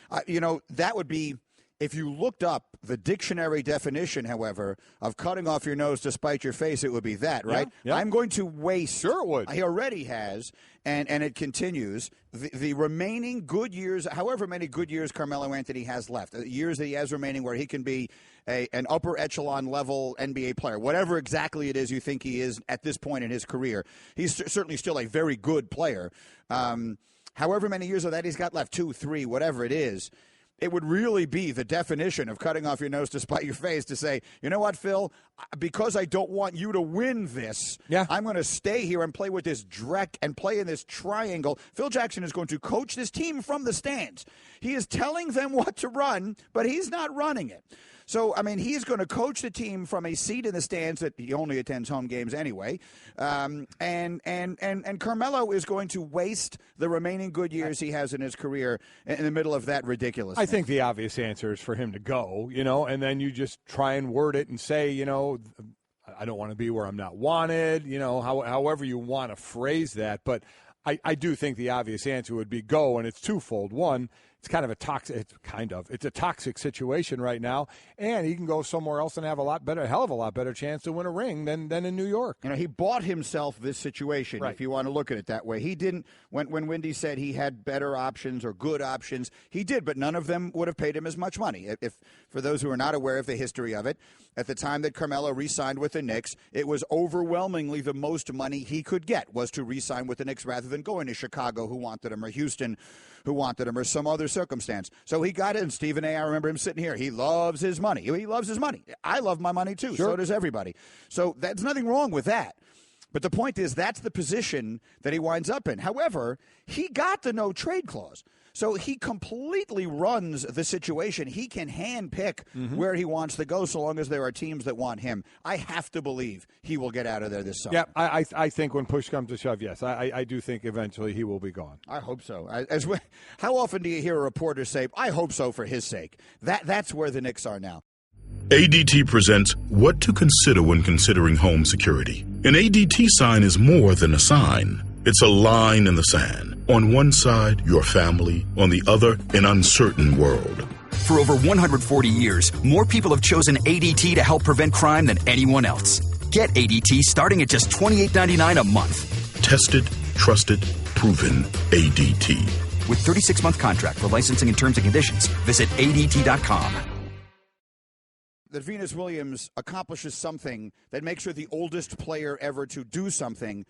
That would be, if you looked up the dictionary definition, however, of cutting off your nose to spite your face, it would be that, right? Yeah. I'm going to waste. Sure it would. He already has, and it continues. The remaining good years, however many good years Carmelo Anthony has left, years that he has remaining where he can be an upper echelon level NBA player, whatever exactly it is you think he is at this point in his career. He's certainly still a very good player. However many years of that he's got left, 2, 3, whatever it is, it would really be the definition of cutting off your nose to spite your face to say, you know what, Phil, because I don't want you to win this, I'm going to stay here and play with this dreck and play in this triangle. Phil Jackson is going to coach this team from the stands. He is telling them what to run, but he's not running it. So, he's going to coach the team from a seat in the stands that he only attends home games anyway. And Carmelo is going to waste the remaining good years he has in his career in the middle of that ridiculous I think the obvious answer is for him to go, and then you just try and word it and say, I don't want to be where I'm not wanted, however you want to phrase that. But I do think the obvious answer would be go, and it's twofold. One, it's a toxic situation right now, and he can go somewhere else and have a hell of a lot better chance to win a ring than in New York. He bought himself this situation, right, if you want to look at it that way. He didn't, when Wendy said he had better options or good options, he did, but none of them would have paid him as much money. If for those who are not aware of the history of it, at the time that Carmelo re-signed with the Knicks, it was overwhelmingly the most money he could get was to re-sign with the Knicks rather than going to Chicago, who wanted him, or Houston, who wanted him, or some other circumstance. So he got in. Stephen A., I remember him sitting here. He loves his money. He loves his money. I love my money, too. Sure. So does everybody. So there's nothing wrong with that. But the point is that's the position that he winds up in. However, he got the no-trade clause. So he completely runs the situation. He can handpick where he wants to go so long as there are teams that want him. I have to believe he will get out of there this summer. Yeah, I think when push comes to shove, yes. I do think eventually he will be gone. I hope so. How often do you hear a reporter say, I hope so for his sake? That's where the Knicks are now. ADT presents What to Consider When Considering Home Security. An ADT sign is more than a sign. It's a line in the sand. On one side, your family. On the other, an uncertain world. For over 140 years, more people have chosen ADT to help prevent crime than anyone else. Get ADT starting at just $28.99 a month. Tested, trusted, proven ADT. With 36-month contract for licensing and terms and conditions, visit ADT.com. That Venus Williams accomplishes something that makes her the oldest player ever to do something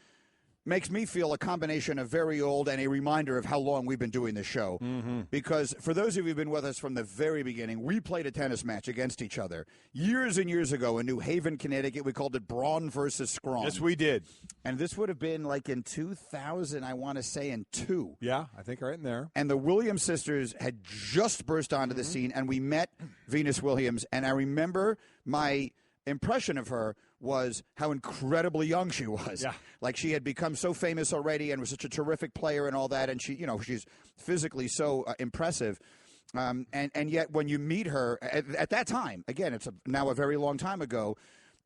makes me feel a combination of very old and a reminder of how long we've been doing this show. Mm-hmm. Because for those of you who've been with us from the very beginning, we played a tennis match against each other years and years ago in New Haven, Connecticut. We called it Braun versus Scrawn. Yes, we did. And this would have been like in 2000, I want to say, in 2. Yeah, I think right in there. And the Williams sisters had just burst onto the scene, and we met Venus Williams. And I remember my impression of her was how incredibly young she was. Yeah. Like she had become so famous already and was such a terrific player and all that. And she, she's physically so impressive. And yet when you meet her at that time, again, it's now a very long time ago,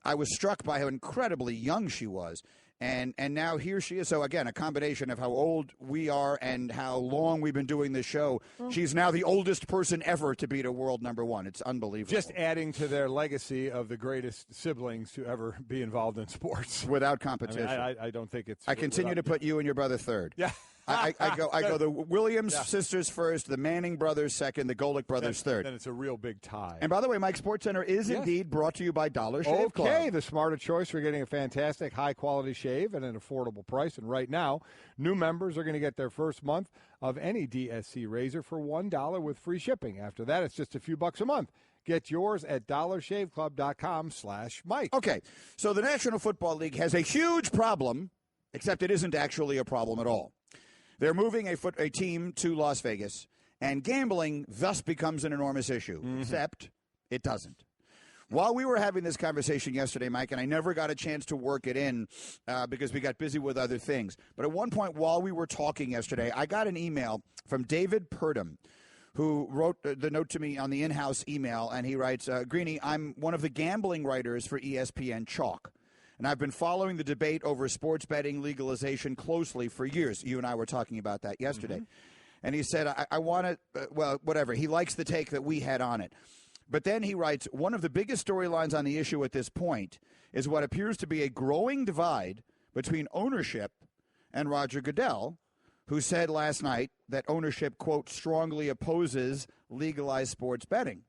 I was struck by how incredibly young she was. And now here she is. So, again, a combination of how old we are and how long we've been doing this show. She's now the oldest person ever to beat a world number one. It's unbelievable. Just adding to their legacy of the greatest siblings to ever be involved in sports. Without competition. I don't think it's... I continue to put you and your brother third. Yeah. I go the Williams sisters first, the Manning brothers second, the Golic brothers third. Then it's a real big tie. And by the way, Mike, SportsCenter is indeed brought to you by Dollar Shave Club. Okay, the smarter choice for getting a fantastic, high-quality shave at an affordable price. And right now, new members are going to get their first month of any DSC razor for $1 with free shipping. After that, it's just a few bucks a month. Get yours at dollarshaveclub.com/Mike. Okay, so the National Football League has a huge problem, except it isn't actually a problem at all. They're moving a team to Las Vegas, and gambling thus becomes an enormous issue, except it doesn't. While we were having this conversation yesterday, Mike, and I never got a chance to work it in because we got busy with other things, but at one point while we were talking yesterday, I got an email from David Purdom, who wrote the note to me on the in-house email, and he writes, Greeny, I'm one of the gambling writers for ESPN Chalk. And I've been following the debate over sports betting legalization closely for years. You and I were talking about that yesterday. Mm-hmm. And he said, I want to, whatever. He likes the take that we had on it. But then he writes, one of the biggest storylines on the issue at this point is what appears to be a growing divide between ownership and Roger Goodell, who said last night that ownership, quote, strongly opposes legalized sports betting.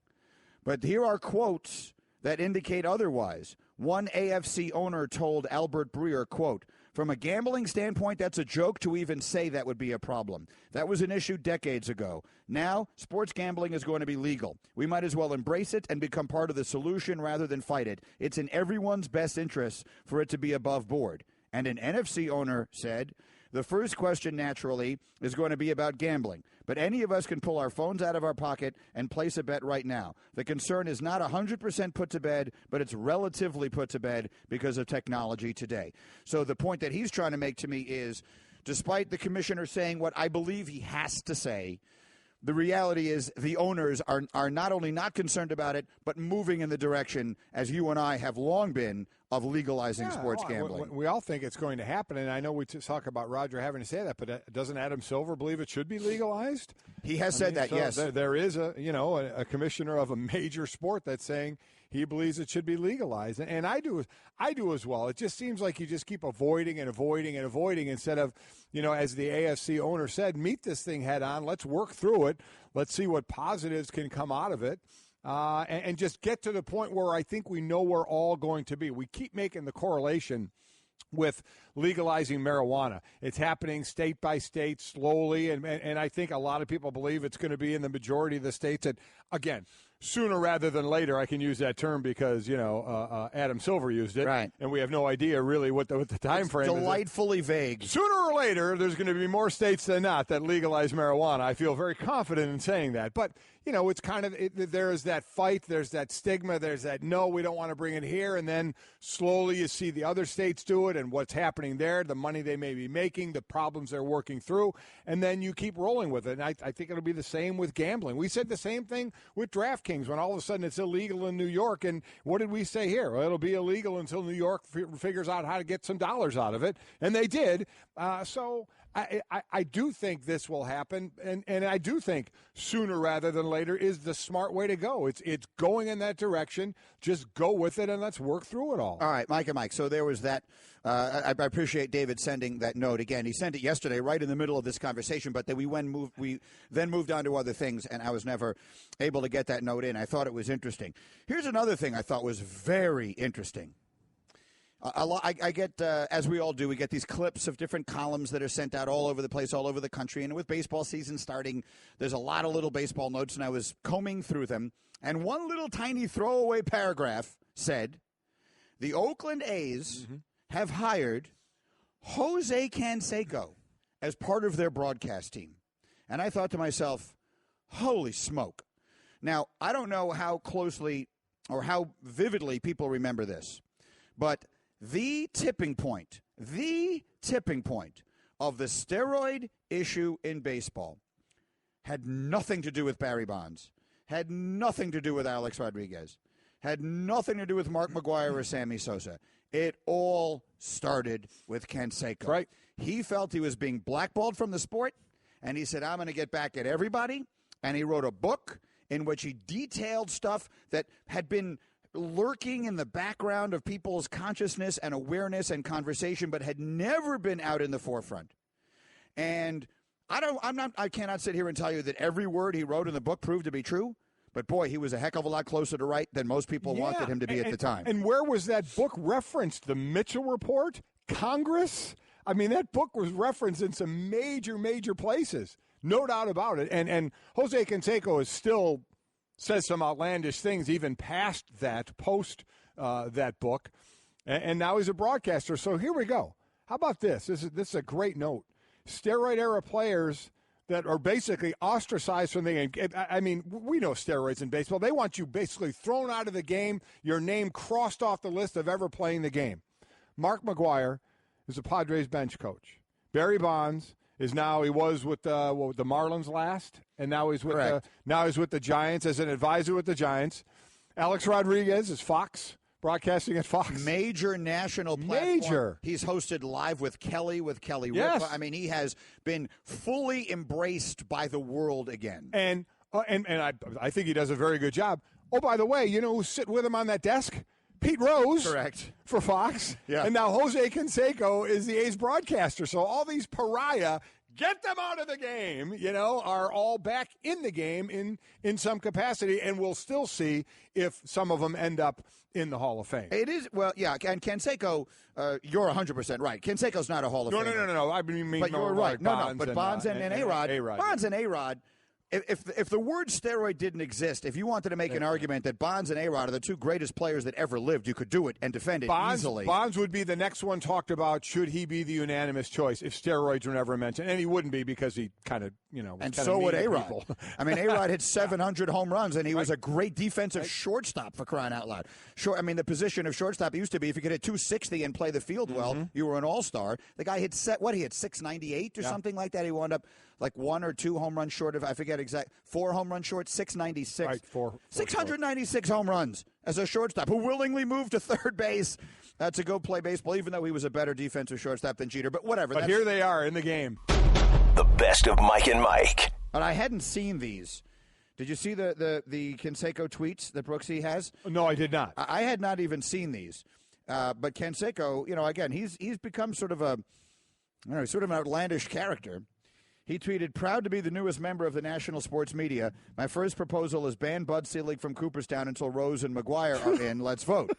But here are quotes that indicate otherwise. One AFC owner told Albert Breer, quote, from a gambling standpoint, that's a joke to even say that would be a problem. That was an issue decades ago. Now, sports gambling is going to be legal. We might as well embrace it and become part of the solution rather than fight it. It's in everyone's best interest for it to be above board. And an NFC owner said, the first question, naturally, is going to be about gambling. But any of us can pull our phones out of our pocket and place a bet right now. The concern is not 100% put to bed, but it's relatively put to bed because of technology today. So the point that he's trying to make to me is, despite the commissioner saying what I believe he has to say, the reality is the owners are not only not concerned about it, but moving in the direction, as you and I have long been, of legalizing sports gambling. We all think it's going to happen, and I know we talk about Roger having to say that, but doesn't Adam Silver believe it should be legalized? He has said that, yes. There is a commissioner of a major sport that's saying he believes it should be legalized, and I do as well. It just seems like you just keep avoiding instead of, as the AFC owner said, meet this thing head on. Let's work through it. Let's see what positives can come out of it. And just get to the point where I think we know we're all going to be. We keep making the correlation with legalizing marijuana. It's happening state by state slowly, and I think a lot of people believe it's going to be in the majority of the states. And, again, sooner rather than later, I can use that term because, Adam Silver used it. Right. And we have no idea really what the time frame is. Delightfully vague. Sooner or later, there's going to be more states than not that legalize marijuana. I feel very confident in saying that. But, it's kind of there is that fight. There's that stigma. There's that, no, we don't want to bring it here. And then slowly you see the other states do it and what's happening there, the money they may be making, the problems they're working through. And then you keep rolling with it. And I think it'll be the same with gambling. We said the same thing with DraftKings when all of a sudden it's illegal in New York. And what did we say here? Well, it'll be illegal until New York figures out how to get some dollars out of it. And they did. So I do think this will happen, and I do think sooner rather than later is the smart way to go. It's going in that direction. Just go with it, and let's work through it all. All right, Mike and Mike. So there was that. I appreciate David sending that note again. He sent it yesterday, right in the middle of this conversation, but then we then moved on to other things, and I was never able to get that note in. I thought it was interesting. Here's another thing I thought was very interesting. I get, as we all do, we get these clips of different columns that are sent out all over the place, all over the country. And with baseball season starting, there's a lot of little baseball notes, and I was combing through them. And one little tiny throwaway paragraph said, the Oakland A's have hired Jose Canseco as part of their broadcast team. And I thought to myself, holy smoke. Now, I don't know how closely or how vividly people remember this, but the tipping point of the steroid issue in baseball had nothing to do with Barry Bonds, had nothing to do with Alex Rodriguez, had nothing to do with Mark McGwire or Sammy Sosa. It all started with Canseco. Right. He felt he was being blackballed from the sport, and he said, I'm going to get back at everybody. And he wrote a book in which he detailed stuff that had been lurking in the background of people's consciousness and awareness and conversation, but had never been out in the forefront. And I cannot sit here and tell you that every word he wrote in the book proved to be true, but boy, he was a heck of a lot closer to right than most people wanted him to be at the time. And where was that book referenced? The Mitchell Report? Congress? I mean, that book was referenced in some major, major places. No doubt about it. And Jose Canseco is still says some outlandish things even past that, post that book. And now he's a broadcaster. So here we go. How about this? This is a great note. Steroid-era players that are basically ostracized from the game. I mean, we know steroids in baseball. They want you basically thrown out of the game, your name crossed off the list of ever playing the game. Mark McGwire is a Padres bench coach. Barry Bonds is now, he was with the Marlins last, and now he's with the Giants as an advisor with the Giants. Alex Rodriguez is Fox, broadcasting at Fox. Major national platform. Major. He's hosted Live with Kelly Yes. Ripa. I mean, he has been fully embraced by the world again. And I think he does a very good job. Oh, by the way, you know who's sitting with him on that desk? Pete Rose. Correct. For Fox. Yeah. And now Jose Canseco is the A's broadcaster. So all these pariah, get them out of the game, are all back in the game in some capacity, and we'll still see if some of them end up in the Hall of Fame. It is, well, yeah, and Canseco, you're 100% right. Canseco's not a Hall of Famer. No. I mean, but you're right. But Bonds and A-Rod. A-Rod. Bonds and A-Rod. If the word steroid didn't exist, if you wanted to make an argument that Bonds and A-Rod are the two greatest players that ever lived, you could do it and defend it easily. Bonds would be the next one talked about. Should he be the unanimous choice if steroids were never mentioned? And he wouldn't be because he kind of, and so would A-Rod. I mean, A-Rod hit 700 home runs, and he was a great defensive shortstop, for crying out loud. The position of shortstop used to be if you could hit 260 and play the field well, you were an all-star. The guy hit 698 or something like that. He wound up like 1 or 2 home runs short of, I forget exact, 4 home runs short, 696. Right, 696 home runs as a shortstop who willingly moved to third base to go play baseball, even though he was a better defensive shortstop than Jeter. But whatever. But here they are in the game. The best of Mike and Mike. But I hadn't seen these. Did you see the Canseco tweets that Brooksy has? No, I did not. I had not even seen these. But Canseco, again, he's become sort of an outlandish character. He tweeted, proud to be the newest member of the national sports media. My first proposal is ban Bud Selig from Cooperstown until Rose and McGwire are in. Let's vote.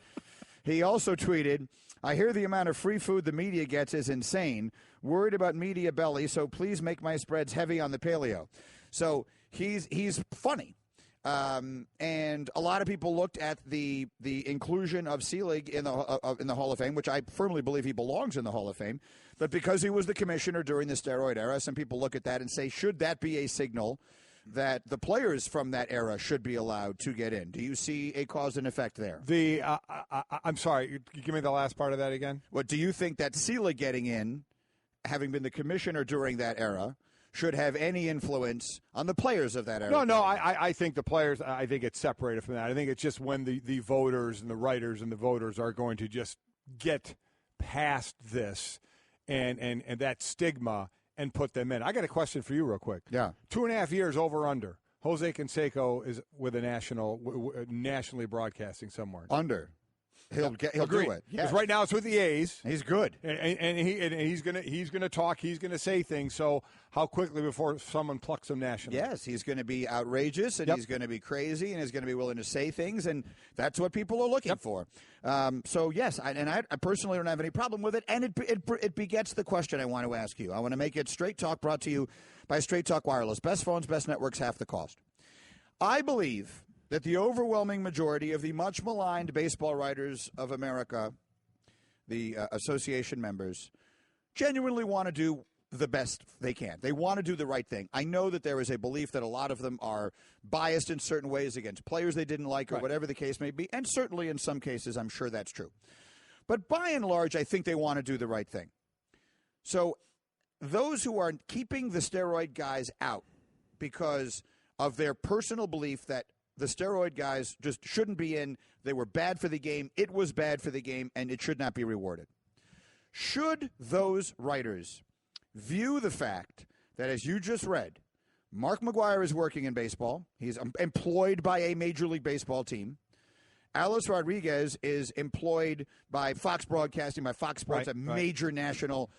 He also tweeted, I hear the amount of free food the media gets is insane. Worried about media belly, so please make my spreads heavy on the paleo. So he's funny. And a lot of people looked at the inclusion of Selig in the Hall of Fame, which I firmly believe he belongs in the Hall of Fame. But because he was the commissioner during the steroid era, some people look at that and say, should that be a signal that the players from that era should be allowed to get in? Do you see a cause and effect there? I'm sorry, give me the last part of that again. What do you think that Selig getting in, having been the commissioner during that era, should have any influence on the players of that era? No, I think the players, I think it's separated from that. I think it's just when the voters and the writers and the voters are going to just get past this and that stigma and put them in. I got a question for you real quick. Yeah. 2.5 years over under. Jose Canseco is with a nationally broadcasting somewhere. Under. He'll do it. Because right now it's with the A's. He's good, and he's gonna talk. He's gonna say things. So how quickly before someone plucks him nationally? Yes, he's going to be outrageous, and he's going to be crazy, and he's going to be willing to say things, and that's what people are looking for. So yes, I personally don't have any problem with it, and it begets the question I want to ask you. I want to make it Straight Talk, brought to you by Straight Talk Wireless. Best phones, best networks, half the cost. I believe that the overwhelming majority of the much maligned baseball writers of America, the association members, genuinely want to do the best they can. They want to do the right thing. I know that there is a belief that a lot of them are biased in certain ways against players they didn't like or whatever the case may be, and certainly in some cases I'm sure that's true. But by and large, I think they want to do the right thing. So those who are keeping the steroid guys out because of their personal belief that the steroid guys just shouldn't be in. They were bad for the game. It was bad for the game, and it should not be rewarded. Should those writers view the fact that, as you just read, Mark McGwire is working in baseball. He's employed by a Major League Baseball team. Alice Rodriguez is employed by Fox Broadcasting, by Fox Sports, a major national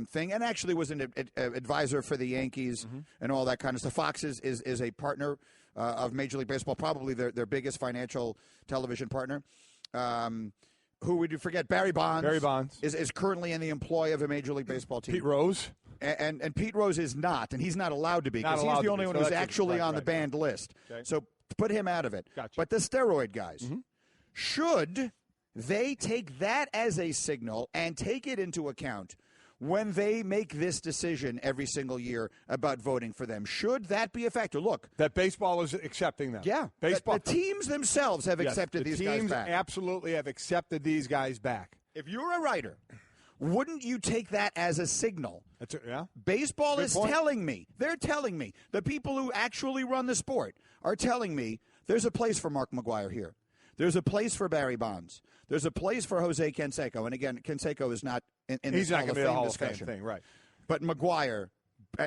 thing, and actually was an advisor for the Yankees and all that kind of stuff. Fox is a partner of Major League Baseball, probably their biggest financial television partner. Who would you forget? Barry Bonds. Barry Bonds is currently in the employ of a Major League Baseball team. Pete Rose. And Pete Rose is not, and he's not allowed to be, because he's the only one who's actually on the banned list. Okay. So put him out of it. Gotcha. But the steroid guys, should they take that as a signal and take it into account when they make this decision every single year about voting for them? Should that be a factor? Look, that baseball is accepting them. Yeah, baseball. The teams themselves have accepted these guys back. The teams absolutely have accepted these guys back. If you're a writer, wouldn't you take that as a signal? Baseball is telling me. They're telling me. The people who actually run the sport are telling me there's a place for Mark McGwire here. There's a place for Barry Bonds. There's a place for Jose Canseco. And again, Canseco is not in this Hall of Fame discussion. Thing, right. But McGwire,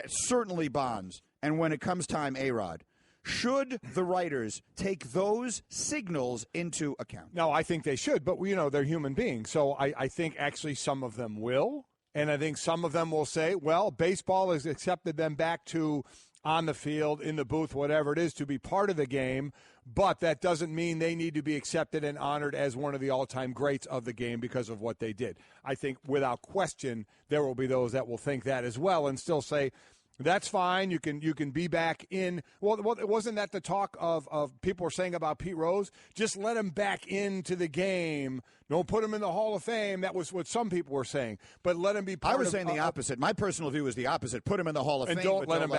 certainly Bonds, and when it comes time, A-Rod. Should the writers take those signals into account? No, I think they should, but they're human beings. So I think actually some of them will, and I think some of them will say, well, baseball has accepted them back to on the field, in the booth, whatever it is, to be part of the game, but that doesn't mean they need to be accepted and honored as one of the all-time greats of the game because of what they did. I think without question there will be those that will think that as well and still say, that's fine. You can be back in. Well, wasn't that the talk of people were saying about Pete Rose? Just let him back into the game. Don't put him in the Hall of Fame. That was what some people were saying. But let him be part of. I was saying the opposite. My personal view is the opposite. Put him in the Hall of Fame. And don't let him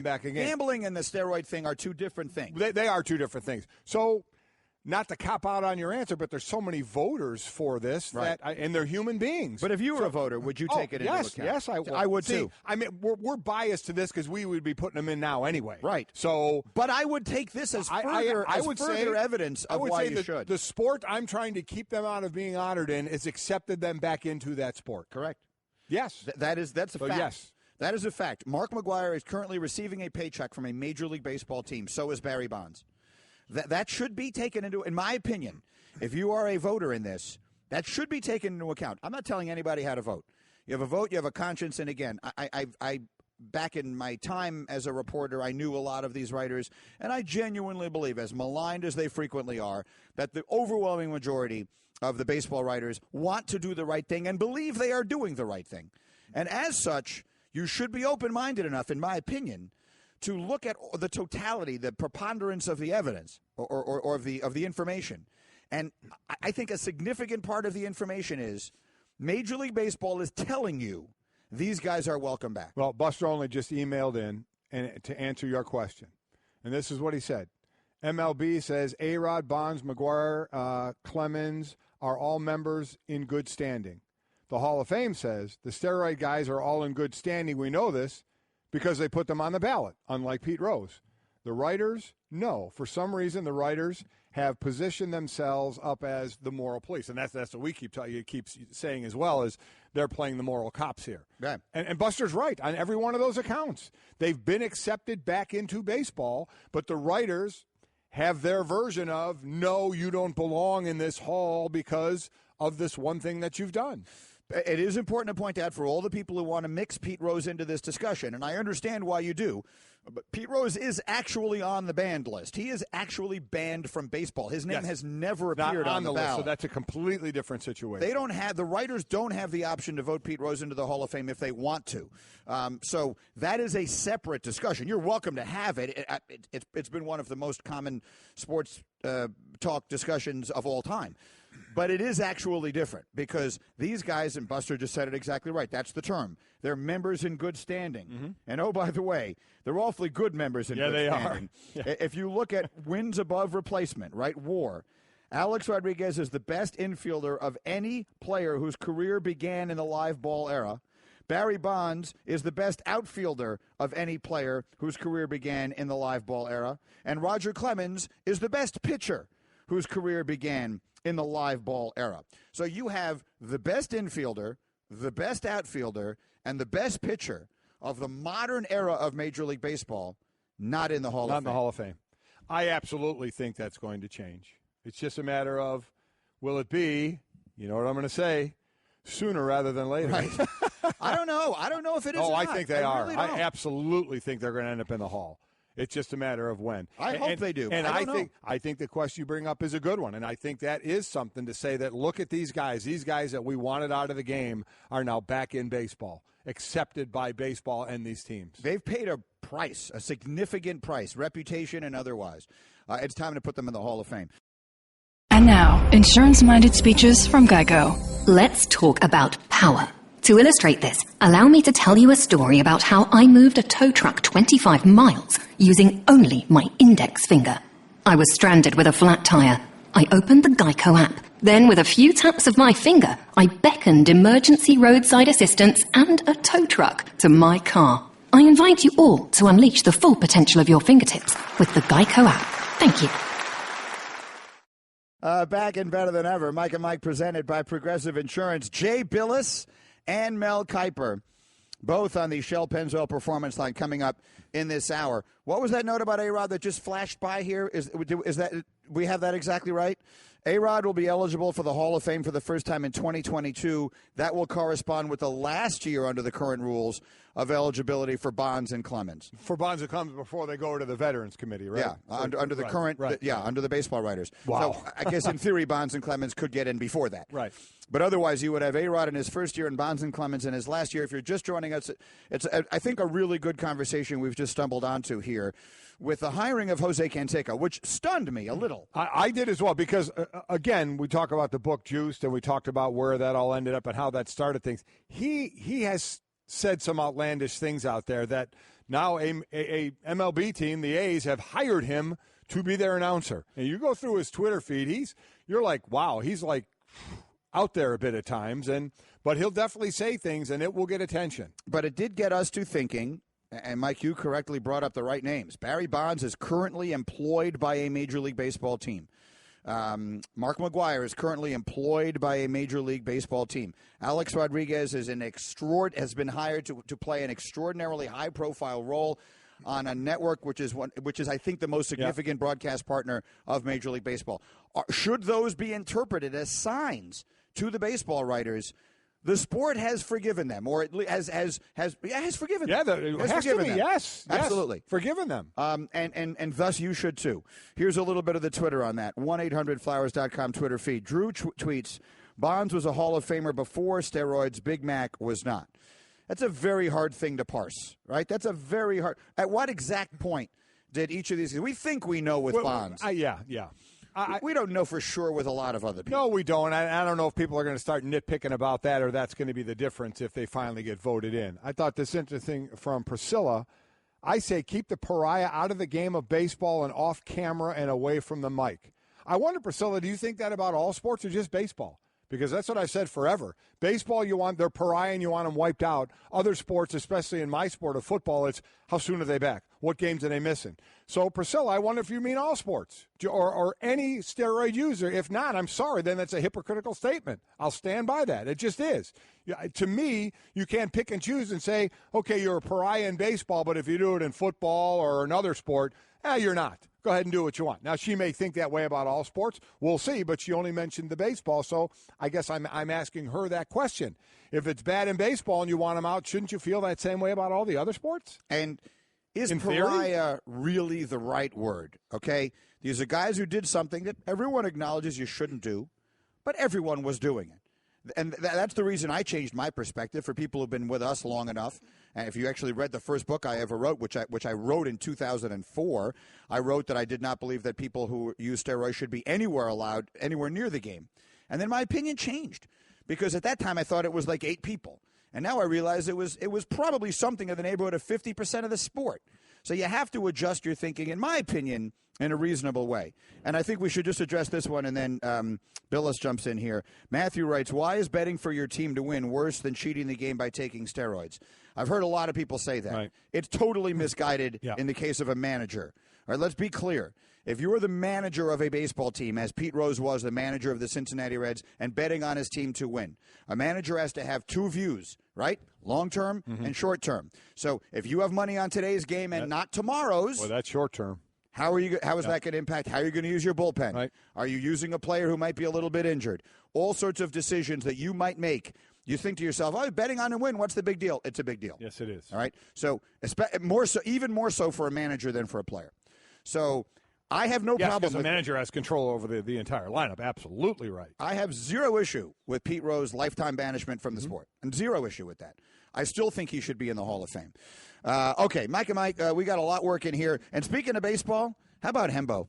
back again. Gambling and the steroid thing are two different things. They are two different things. So, not to cop out on your answer, but there's so many voters for this, and they're human beings. But if you were a voter, would you take it into account? Yes, I would. I would too. I mean, we're biased to this because we would be putting them in now anyway. Right. So, but I would take this as further evidence of why you should. The sport I'm trying to keep them out of being honored in is accepted them back into that sport. Correct. Yes. That's a fact. Yes. That is a fact. Mark McGwire is currently receiving a paycheck from a Major League Baseball team. So is Barry Bonds. That should be taken into, in my opinion, if you are a voter in this, that should be taken into account. I'm not telling anybody how to vote. You have a vote, you have a conscience, and again, I back in my time as a reporter, I knew a lot of these writers, and I genuinely believe, as maligned as they frequently are, that the overwhelming majority of the baseball writers want to do the right thing and believe they are doing the right thing. And as such, you should be open-minded enough, in my opinion, to look at the totality, the preponderance of the evidence or of the information. And I think a significant part of the information is Major League Baseball is telling you these guys are welcome back. Well, Buster only just emailed in and to answer your question. And this is what he said. MLB says A-Rod, Bonds, McGwire, Clemens are all members in good standing. The Hall of Fame says the steroid guys are all in good standing. We know this because they put them on the ballot, unlike Pete Rose. The writers, no. For some reason, the writers have positioned themselves up as the moral police. And that's what we keep saying as well, is they're playing the moral cops here. Right. And Buster's right on every one of those accounts. They've been accepted back into baseball, but the writers have their version of, no, you don't belong in this hall because of this one thing that you've done. It is important to point out for all the people who want to mix Pete Rose into this discussion, and I understand why you do, but Pete Rose is actually on the banned list. He is actually banned from baseball. His name has never appeared on the ballot. List, so that's a completely different situation. The writers don't have the option to vote Pete Rose into the Hall of Fame if they want to. So that is a separate discussion. You're welcome to have it. It's been one of the most common sports talk discussions of all time. But it is actually different because these guys, and Buster just said it exactly right, that's the term. They're members in good standing. Mm-hmm. And, oh, by the way, they're awfully good members in good standing. Yeah. If you look at wins above replacement, right, WAR, Alex Rodriguez is the best infielder of any player whose career began in the live ball era. Barry Bonds is the best outfielder of any player whose career began in the live ball era. And Roger Clemens is the best pitcher whose career began in the live ball era. So you have the best infielder, the best outfielder, and the best pitcher of the modern era of Major League Baseball not in the Hall of Fame. Not in the Hall of Fame. I absolutely think that's going to change. It's just a matter of, will it be, you know what I'm going to say, sooner rather than later. Right. I don't know. I don't know if it is or I not. think they are. Really I absolutely think they're going to end up in the Hall. It's just a matter of when. I hope they do. And I think the question you bring up is a good one. And I think that is something to say that, look at these guys. These guys that we wanted out of the game are now back in baseball, accepted by baseball and these teams. They've paid a price, a significant price, reputation and otherwise. It's time to put them in the Hall of Fame. And now, insurance-minded speeches from Geico. Let's talk about power. To illustrate this, allow me to tell you a story about how I moved a tow truck 25 miles using only my index finger. I was stranded with a flat tire. I opened the Geico app. Then, with a few taps of my finger, I beckoned emergency roadside assistance and a tow truck to my car. I invite you all to unleash the full potential of your fingertips with the Geico app. Thank you. Back and better than ever, Mike and Mike presented by Progressive Insurance. Jay Billis and Mel Kiper, both on the Shell Pennzoil Performance Line coming up in this hour. What was that note about A-Rod that just flashed by here? Is that we have that exactly right? A-Rod will be eligible for the Hall of Fame for the first time in 2022. That will correspond with the last year under the current rules of eligibility for Bonds and Clemens. For Bonds and Clemens before they go to the Veterans Committee, right? Yeah, under the current, under the baseball writers. Wow. So I guess in theory, Bonds and Clemens could get in before that. Right. But otherwise, you would have A-Rod in his first year and Bonds and Clemens in his last year. If you're just joining us, it's I think, a really good conversation we've just stumbled onto here with the hiring of Jose Canseco, which stunned me a little. I did as well because, again, we talk about the book Juiced, and we talked about where that all ended up and how that started things. He has said some outlandish things out there that now a MLB team, the A's, have hired him to be their announcer. And you go through his Twitter feed, you're like, wow, he's like out there a bit at times, but he'll definitely say things, and it will get attention. But it did get us to thinking, and Mike, you correctly brought up the right names. Barry Bonds is currently employed by a Major League Baseball team. Mark McGwire is currently employed by a Major League Baseball team. Alex Rodriguez is has been hired to play an extraordinarily high-profile role on a network which is I think the most significant broadcast partner of Major League Baseball. Should those be interpreted as signs to the baseball writers? The sport has forgiven them, or has forgiven them. Yeah, it has to be. Yes, absolutely, forgiven them. And thus you should too. Here's a little bit of the Twitter on that. 1-800-Flowers.com Twitter feed. Drew tweets, Bonds was a Hall of Famer before steroids. Big Mac was not. That's a very hard thing to parse, right? That's a very hard. At what exact point did each of these? We think we know with Bonds. Yeah. We don't know for sure with a lot of other people. No, we don't. I don't know if people are going to start nitpicking about that, or that's going to be the difference if they finally get voted in. I thought this interesting from Priscilla. I say keep the pariah out of the game of baseball and off camera and away from the mic. I wonder, Priscilla, do you think that about all sports or just baseball? Because that's what I've said forever. Baseball, they're pariah and you want them wiped out. Other sports, especially in my sport of football, it's how soon are they back? What games are they missing? So, Priscilla, I wonder if you mean all sports or any steroid user. If not, I'm sorry, then that's a hypocritical statement. I'll stand by that. It just is. To me, you can't pick and choose and say, okay, you're a pariah in baseball, but if you do it in football or another sport, you're not. Go ahead and do what you want. Now, she may think that way about all sports. We'll see, but she only mentioned the baseball, so I guess I'm asking her that question. If it's bad in baseball and you want them out, shouldn't you feel that same way about all the other sports? And is pariah really the right word? Okay, these are guys who did something that everyone acknowledges you shouldn't do, but everyone was doing it. And that's the reason I changed my perspective for people who've been with us long enough. And if you actually read the first book I ever wrote, which I wrote in 2004, I wrote that I did not believe that people who use steroids should be anywhere near the game. And then my opinion changed because at that time I thought it was like 8 people. And now I realize it was probably something in the neighborhood of 50% of the sport. So you have to adjust your thinking, in my opinion, in a reasonable way. And I think we should just address this one, and then Billis jumps in here. Matthew writes, why is betting for your team to win worse than cheating the game by taking steroids? I've heard a lot of people say that. Right. It's totally misguided in the case of a manager. All right, let's be clear. If you are the manager of a baseball team, as Pete Rose was the manager of the Cincinnati Reds, and betting on his team to win, a manager has to have 2 views, right? Long-term and short-term. So if you have money on today's game and not tomorrow's. Well, that's short-term. How is that going to impact? How are you going to use your bullpen? Right. Are you using a player who might be a little bit injured? All sorts of decisions that you might make. You think to yourself, betting on a win, what's the big deal? It's a big deal. Yes, it is. All right? So even more so for a manager than for a player. So I have no problem because the manager has control over the entire lineup. Absolutely right. I have zero issue with Pete Rose lifetime banishment from the sport. And zero issue with that. I still think he should be in the Hall of Fame. Okay, Mike and Mike, we got a lot working here. And speaking of baseball, how about Hembo?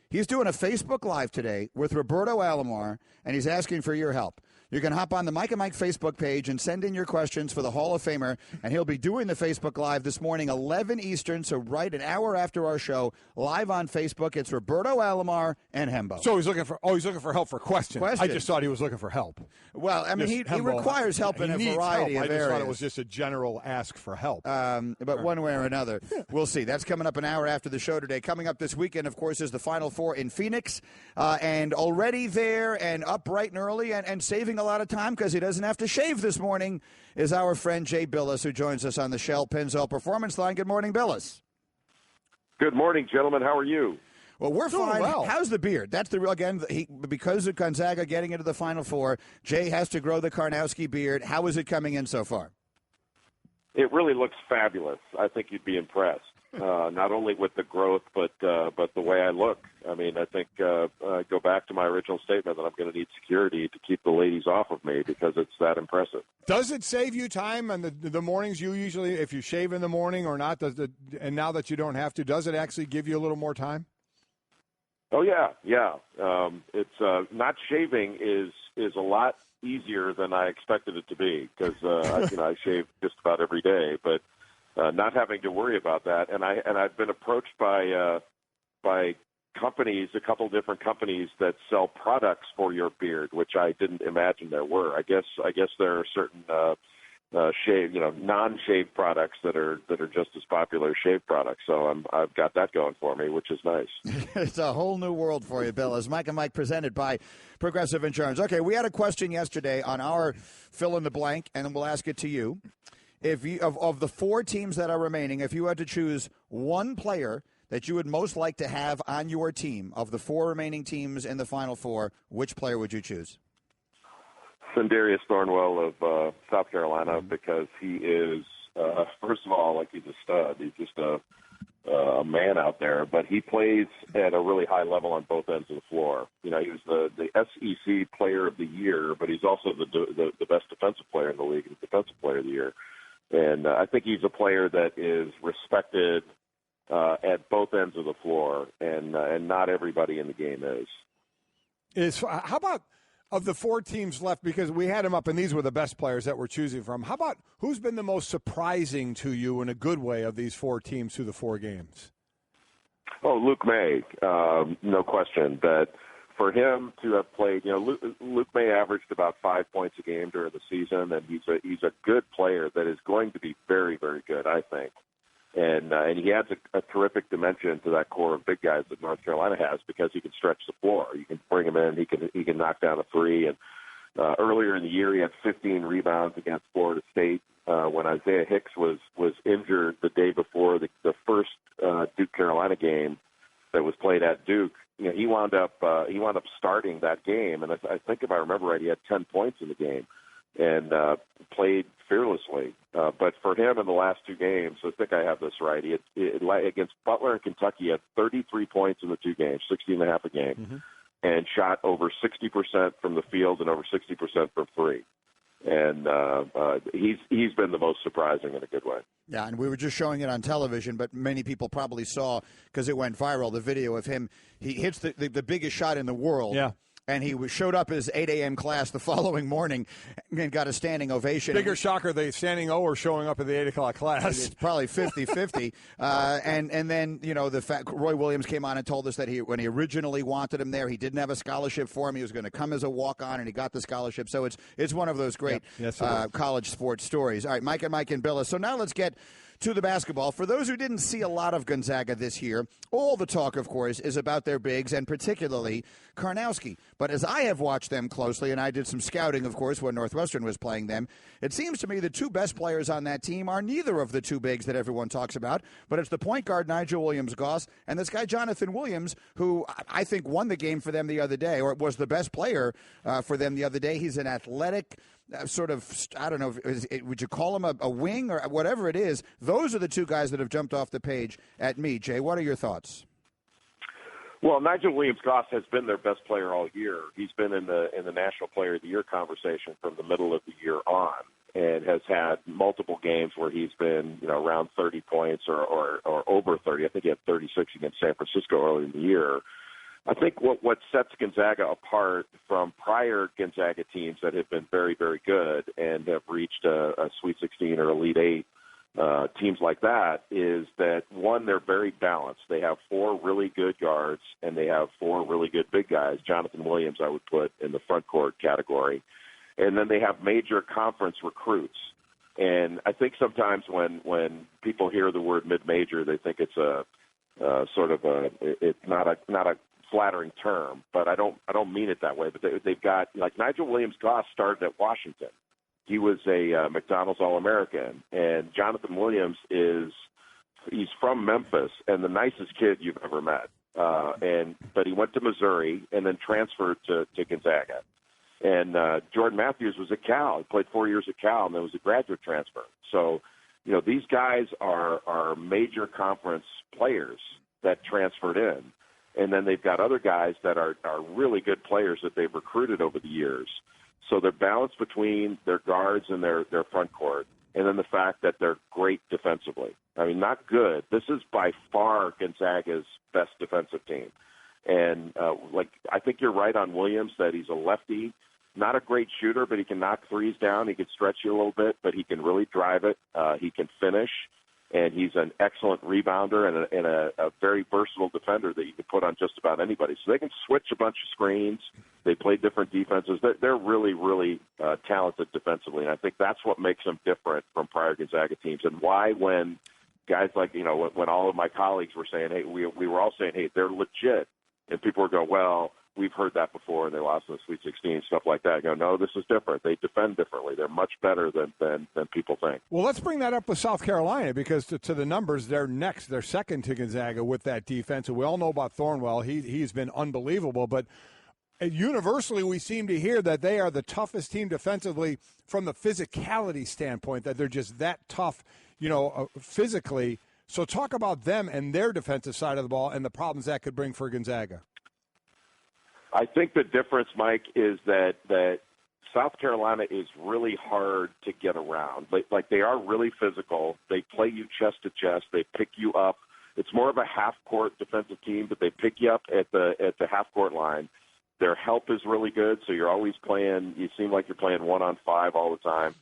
He's doing a Facebook Live today with Roberto Alomar, and he's asking for your help. You can hop on the Mike and Mike Facebook page and send in your questions for the Hall of Famer, and he'll be doing the Facebook Live this morning, 11 Eastern, so right an hour after our show, live on Facebook. It's Roberto Alomar and Hembo. So he's looking for help for questions. I just thought he was looking for help. Well, I mean, he requires help in a variety of areas. I just thought it was just a general ask for help. But one way or another, we'll see. That's coming up an hour after the show today. Coming up this weekend, of course, is the Final Four in Phoenix, and already there and up bright and early and saving a lot of time because he doesn't have to shave this morning is our friend Jay Billis, who joins us on the Shell Pennzoil Performance Line. Good morning, Billis. Good morning, gentlemen. How are you? Well, we're fine. Well. How's the beard? That's the real, again, because of Gonzaga getting into the Final Four, Jay has to grow the Karnowski beard. How is it coming in so far? It really looks fabulous. I think you'd be impressed, not only with the growth, but the way I look. I mean, I think I go back to my original statement that I'm going to need security to keep the ladies off of me because it's that impressive. Does it save you time on the mornings you usually, if you shave in the morning or not, and now that you don't have to, does it actually give you a little more time? Oh, yeah. It's not shaving is a lot easier than I expected it to be because I shave just about every day, but not having to worry about that. And I've been approached by companies, a couple different companies that sell products for your beard, which I didn't imagine there were. I guess there are certain non-shave products that are just as popular as shave products. So I've got that going for me, which is nice. It's a whole new world for you, Bill. As Mike and Mike presented by Progressive Insurance. Okay, we had a question yesterday on our fill in the blank, and we'll ask it to you. If you of the 4 teams that are remaining, if you had to choose one player that you would most like to have on your team of the 4 remaining teams in the Final Four, which player would you choose? Sindarius Thornwell of South Carolina, because he is, first of all, like he's a stud. He's just a man out there, but he plays at a really high level on both ends of the floor. You know, he was the SEC Player of the Year, but he's also the best defensive player in the league, the Defensive Player of the Year. And I think he's a player that is respected at both ends of the floor, and not everybody in the game is. How about of the 4 teams left, because we had them up, and these were the best players that we're choosing from, how about who's been the most surprising to you in a good way of these 4 teams through the 4 games? Oh, Luke May, no question. That for him to have played, Luke May averaged about 5 points a game during the season, and he's a good player that is going to be very, very good, I think. And he adds a terrific dimension to that core of big guys that North Carolina has because he can stretch the floor. You can bring him in, he can knock down a three. And earlier in the year, he had 15 rebounds against Florida State. When Isaiah Hicks was injured the day before the first Duke Carolina game that was played at Duke, he wound up starting that game, and I think if I remember right, he had 10 points in the game and played fearlessly. But for him in the last two games, I think I have this right. He had, against Butler and Kentucky, he had 33 points in the two games, 16.5 a game, and shot over 60% from the field and over 60% from three. And he's been the most surprising in a good way. Yeah, and we were just showing it on television, but many people probably saw, because it went viral, the video of him. He hits the biggest shot in the world. Yeah. And he showed up his 8 a.m. class the following morning and got a standing ovation. Bigger shocker, the standing O or showing up at the 8 o'clock class. It's probably 50-50. And then, the fact Roy Williams came on and told us that when he originally wanted him there, he didn't have a scholarship for him. He was going to come as a walk-on, and he got the scholarship. So it's one of those great college sports stories. All right, Mike and Billa. So now let's get to the basketball. For those who didn't see a lot of Gonzaga this year, all the talk, of course, is about their bigs, and particularly Karnowski. But as I have watched them closely, and I did some scouting, of course, when Northwestern was playing them, it seems to me the two best players on that team are neither of the two bigs that everyone talks about, but it's the point guard Nigel Williams-Goss and this guy Jonathan Williams, who I think won the game for them the other day, or was the best player for them the other day. He's an athletic sort of, I don't know, would you call him a wing or whatever it is? Those are the two guys that have jumped off the page at me. Jay, what are your thoughts? Well, Nigel Williams-Goss has been their best player all year. He's been in the National Player of the Year conversation from the middle of the year on, and has had multiple games where he's been, around 30 points or over 30. I think he had 36 against San Francisco early in the year. I think what sets Gonzaga apart from prior Gonzaga teams that have been very, very good and have reached a Sweet 16 or Elite Eight, teams like that, is that, one, they're very balanced. They have four really good guards, and they have four really good big guys. Jonathan Williams I would put in the front court category. And then they have major conference recruits. And I think sometimes when people hear the word mid-major, they think it's it's not a flattering term, but I don't mean it that way. But they've got, like, Nigel Williams-Goss started at Washington. He was a McDonald's All-American, and Jonathan Williams he's from Memphis and the nicest kid you've ever met. But he went to Missouri and then transferred to Gonzaga. And Jordan Matthews was at Cal. He played 4 years at Cal, and then was a graduate transfer. So, these guys are major conference players that transferred in. And then they've got other guys that are really good players that they've recruited over the years. So they're balanced between their guards and their front court, and then the fact that they're great defensively. I mean, not good. This is by far Gonzaga's best defensive team. And, I think you're right on Williams that he's a lefty, not a great shooter, but he can knock threes down. He can stretch you a little bit, but he can really drive it. He can finish. And he's an excellent rebounder and a very versatile defender that you can put on just about anybody. So they can switch a bunch of screens. They play different defenses. They're really, really talented defensively, and I think that's what makes them different from prior Gonzaga teams. And why, when guys like, when all of my colleagues were saying, hey, we were all saying, hey, they're legit, and people were going, well, we've heard that before, and they lost in the Sweet 16, stuff like that. I go, no, this is different. They defend differently. They're much better than people think. Well, let's bring that up with South Carolina, because to the numbers, they're next. They're second to Gonzaga with that defense. And we all know about Thornwell. He's been unbelievable. But universally, we seem to hear that they are the toughest team defensively from the physicality standpoint, that they're just that tough, physically. So talk about them and their defensive side of the ball and the problems that could bring for Gonzaga. I think the difference, Mike, is that South Carolina is really hard to get around. Like they are really physical. They play you chest to chest. They pick you up. It's more of a half-court defensive team, but they pick you up at the half-court line. Their help is really good, so you're always playing. You seem like you're playing 1-on-5 all the time.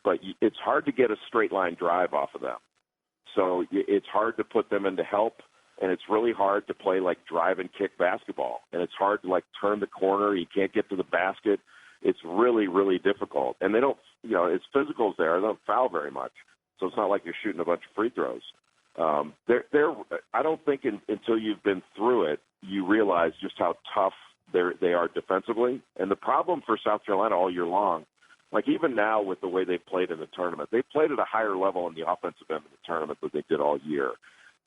But it's hard to get a straight-line drive off of them. So it's hard to put them into help. and it's really hard to play like drive and kick basketball, and it's hard to like turn the corner. You can't get to the basket. It's really, really difficult, and they don't, it's physicals there. They don't foul very much, so it's not like you're shooting a bunch of free throws. I don't think until you've been through it, you realize just how tough they are defensively. And the problem for South Carolina all year long, like even now with the way they've played in the tournament, they played at a higher level in the offensive end of the tournament than they did all year.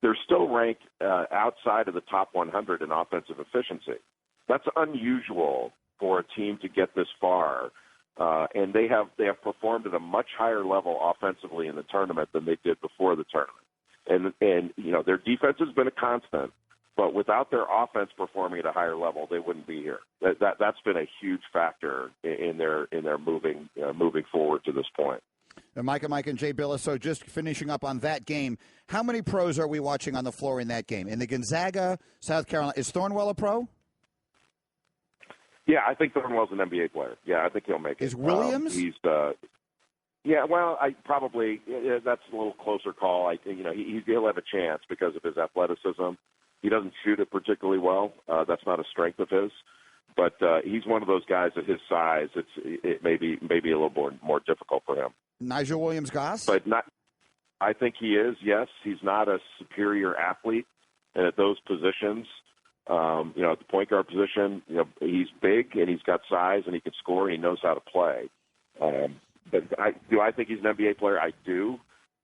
They're still ranked outside of the top 100 in offensive efficiency. That's unusual for a team to get this far. And they have performed at a much higher level offensively in the tournament than they did before the tournament. And their defense has been a constant, but without their offense performing at a higher level, they wouldn't be here. That's been a huge factor in their moving forward to this point. Mike and Jay Billis, so just finishing up on that game, how many pros are we watching on the floor in that game? In the Gonzaga, South Carolina, is Thornwell a pro? Yeah, I think Thornwell's an NBA player. Yeah, I think he'll make it. Is Williams? Yeah, well, that's a little closer call. I think he'll have a chance because of his athleticism. He doesn't shoot it particularly well. That's not a strength of his. But he's one of those guys at his size. It may be a little more difficult for him. Nigel Williams-Goss? But I think he is. Yes, he's not a superior athlete, and at those positions, at the point guard position, he's big and he's got size and he can score and he knows how to play. But do I think he's an NBA player? I do.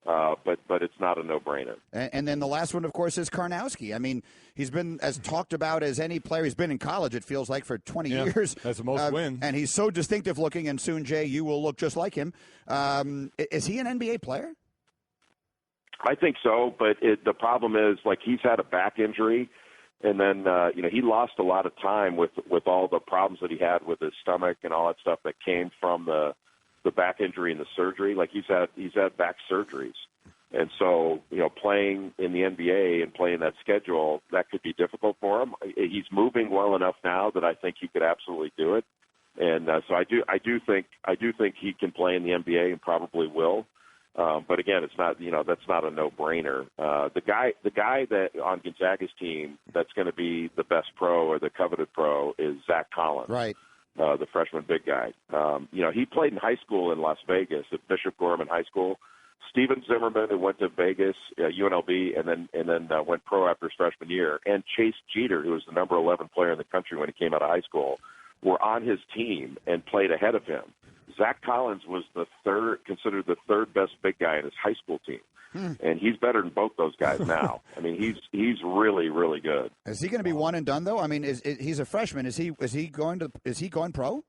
But it's not a no-brainer. And then the last one, of course, is Karnowski. I mean, he's been as talked about as any player. He's been in college, it feels like, for 20 years. That's the most wins. And he's so distinctive looking, and soon, Jay, you will look just like him. Is he an NBA player? I think so, but the problem is, like, he's had a back injury, and then, he lost a lot of time with all the problems that he had with his stomach and all that stuff that came from the back injury and the surgery. Like he's had back surgeries. And so, playing in the NBA and playing that schedule, that could be difficult for him. He's moving well enough now that I think he could absolutely do it. And so I do think he can play in the NBA and probably will. But again, it's not, that's not a no-brainer. The guy that on Gonzaga's team that's going to be the best pro or the coveted pro is Zach Collins. Right. The freshman big guy. He played in high school in Las Vegas at Bishop Gorman High School. Steven Zimmerman, who went to Vegas, UNLV, and then went pro after his freshman year, and Chase Jeter, who was the number 11 player in the country when he came out of high school, were on his team and played ahead of him. Zach Collins was considered the third best big guy in his high school team. And he's better than both those guys now. I mean, he's really, really good. Is he going to be one and done though? I mean, he's a freshman. Is he going pro?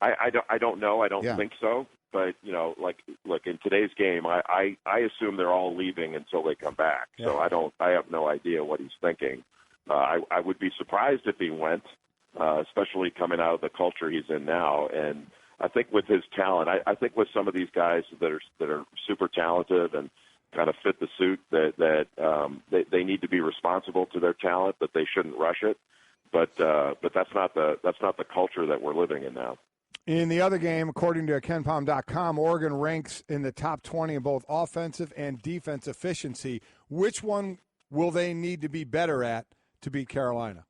I don't know. I don't think so. But look, in today's game, I assume they're all leaving until they come back. Yeah. So I have no idea what he's thinking. I would be surprised if he went, especially coming out of the culture he's in now. And I think with his talent, I think with some of these guys that are super talented and kind of fit the suit, that they need to be responsible to their talent, but they shouldn't rush it. But that's not the culture that we're living in now. In the other game, according to KenPom.com, Oregon ranks in the top 20 in both offensive and defense efficiency. Which one will they need to be better at to beat Carolina?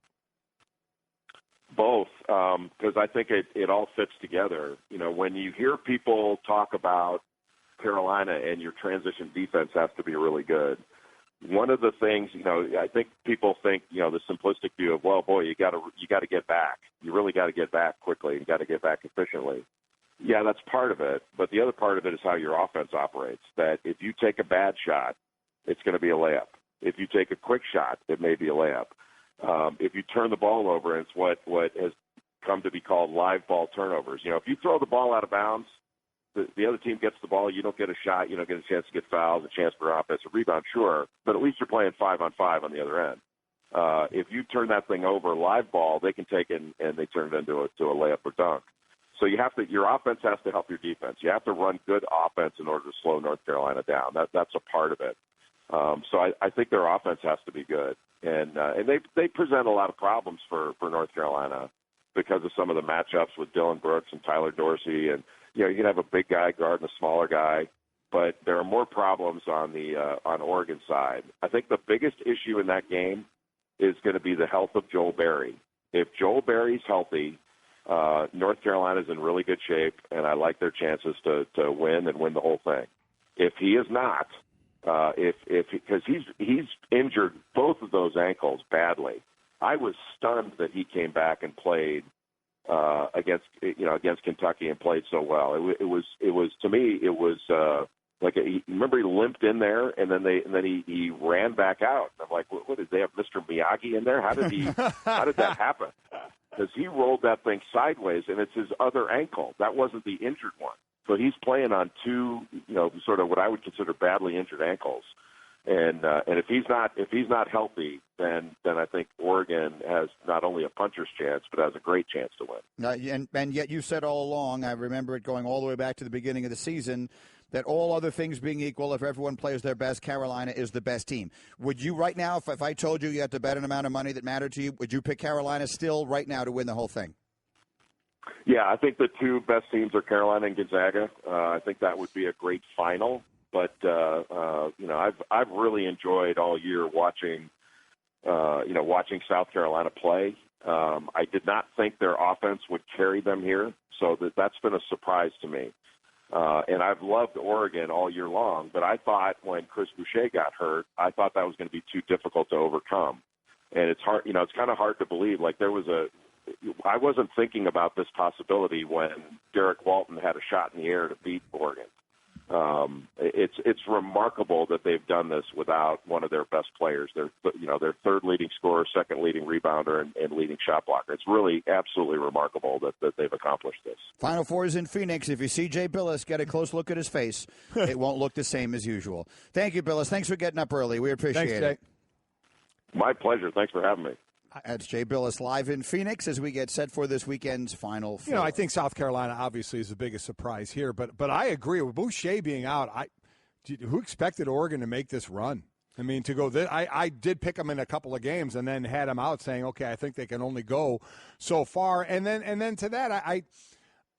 Both, because I think it all fits together. When you hear people talk about Carolina and your transition defense has to be really good, one of the things, I think people think, the simplistic view of, well, boy, you got to get back. You really got to get back quickly. You got to get back efficiently. Yeah, that's part of it. But the other part of it is how your offense operates, that if you take a bad shot, it's going to be a layup. If you take a quick shot, it may be a layup. If you turn the ball over, it's what has come to be called live ball turnovers. If you throw the ball out of bounds, the other team gets the ball, you don't get a shot, you don't get a chance to get fouled, a chance for offensive rebound, sure, but at least you're playing 5-on-5 on the other end. If you turn that thing over live ball, they can take it and they turn it into a layup or dunk. So your offense has to help your defense. You have to run good offense in order to slow North Carolina down. That's a part of it. So I think their offense has to be good. And they present a lot of problems for North Carolina because of some of the matchups with Dylan Brooks and Tyler Dorsey. And, you can have a big guy guarding a smaller guy. but there are more problems on the on Oregon side. I think the biggest issue in that game is going to be the health of Joel Berry. If Joel Berry's healthy, North Carolina's in really good shape, and I like their chances to win and win the whole thing. If he is not, because he's injured both of those ankles badly. I was stunned that he came back and played against Kentucky and played so well. It was to me it was remember he limped in there and then he ran back out. I'm like, what did they have Mr. Miyagi in there? How did that happen? Because he rolled that thing sideways and it's his other ankle. That wasn't the injured one. So he's playing on two, sort of what I would consider badly injured ankles. And if he's not healthy, then I think Oregon has not only a puncher's chance, but has a great chance to win. And yet you said all along, I remember it going all the way back to the beginning of the season, that all other things being equal, if everyone plays their best, Carolina is the best team. Would you right now, if I told you had to bet an amount of money that mattered to you, would you pick Carolina still right now to win the whole thing? Yeah, I think the two best teams are Carolina and Gonzaga. I think that would be a great final. But I've really enjoyed all year watching South Carolina play. I did not think their offense would carry them here, so that's been a surprise to me. And I've loved Oregon all year long, but I thought when Chris Boucher got hurt, I thought that was going to be too difficult to overcome. And it's hard, it's kind of hard to believe. Like I wasn't thinking about this possibility when Derek Walton had a shot in the air to beat Oregon. It's remarkable that they've done this without one of their best players. Their third leading scorer, second leading rebounder, and leading shot blocker. It's really absolutely remarkable that they've accomplished this. Final Four is in Phoenix. If you see Jay Billis, get a close look at his face. It won't look the same as usual. Thank you, Billis. Thanks for getting up early. We appreciate it. My pleasure. Thanks for having me. That's Jay Billis live in Phoenix as we get set for this weekend's Final Four. I think South Carolina obviously is the biggest surprise here, but I agree with Boucher being out. Who expected Oregon to make this run? I mean, to go this, I did pick them in a couple of games and then had them out saying, okay, I think they can only go so far. And then to that,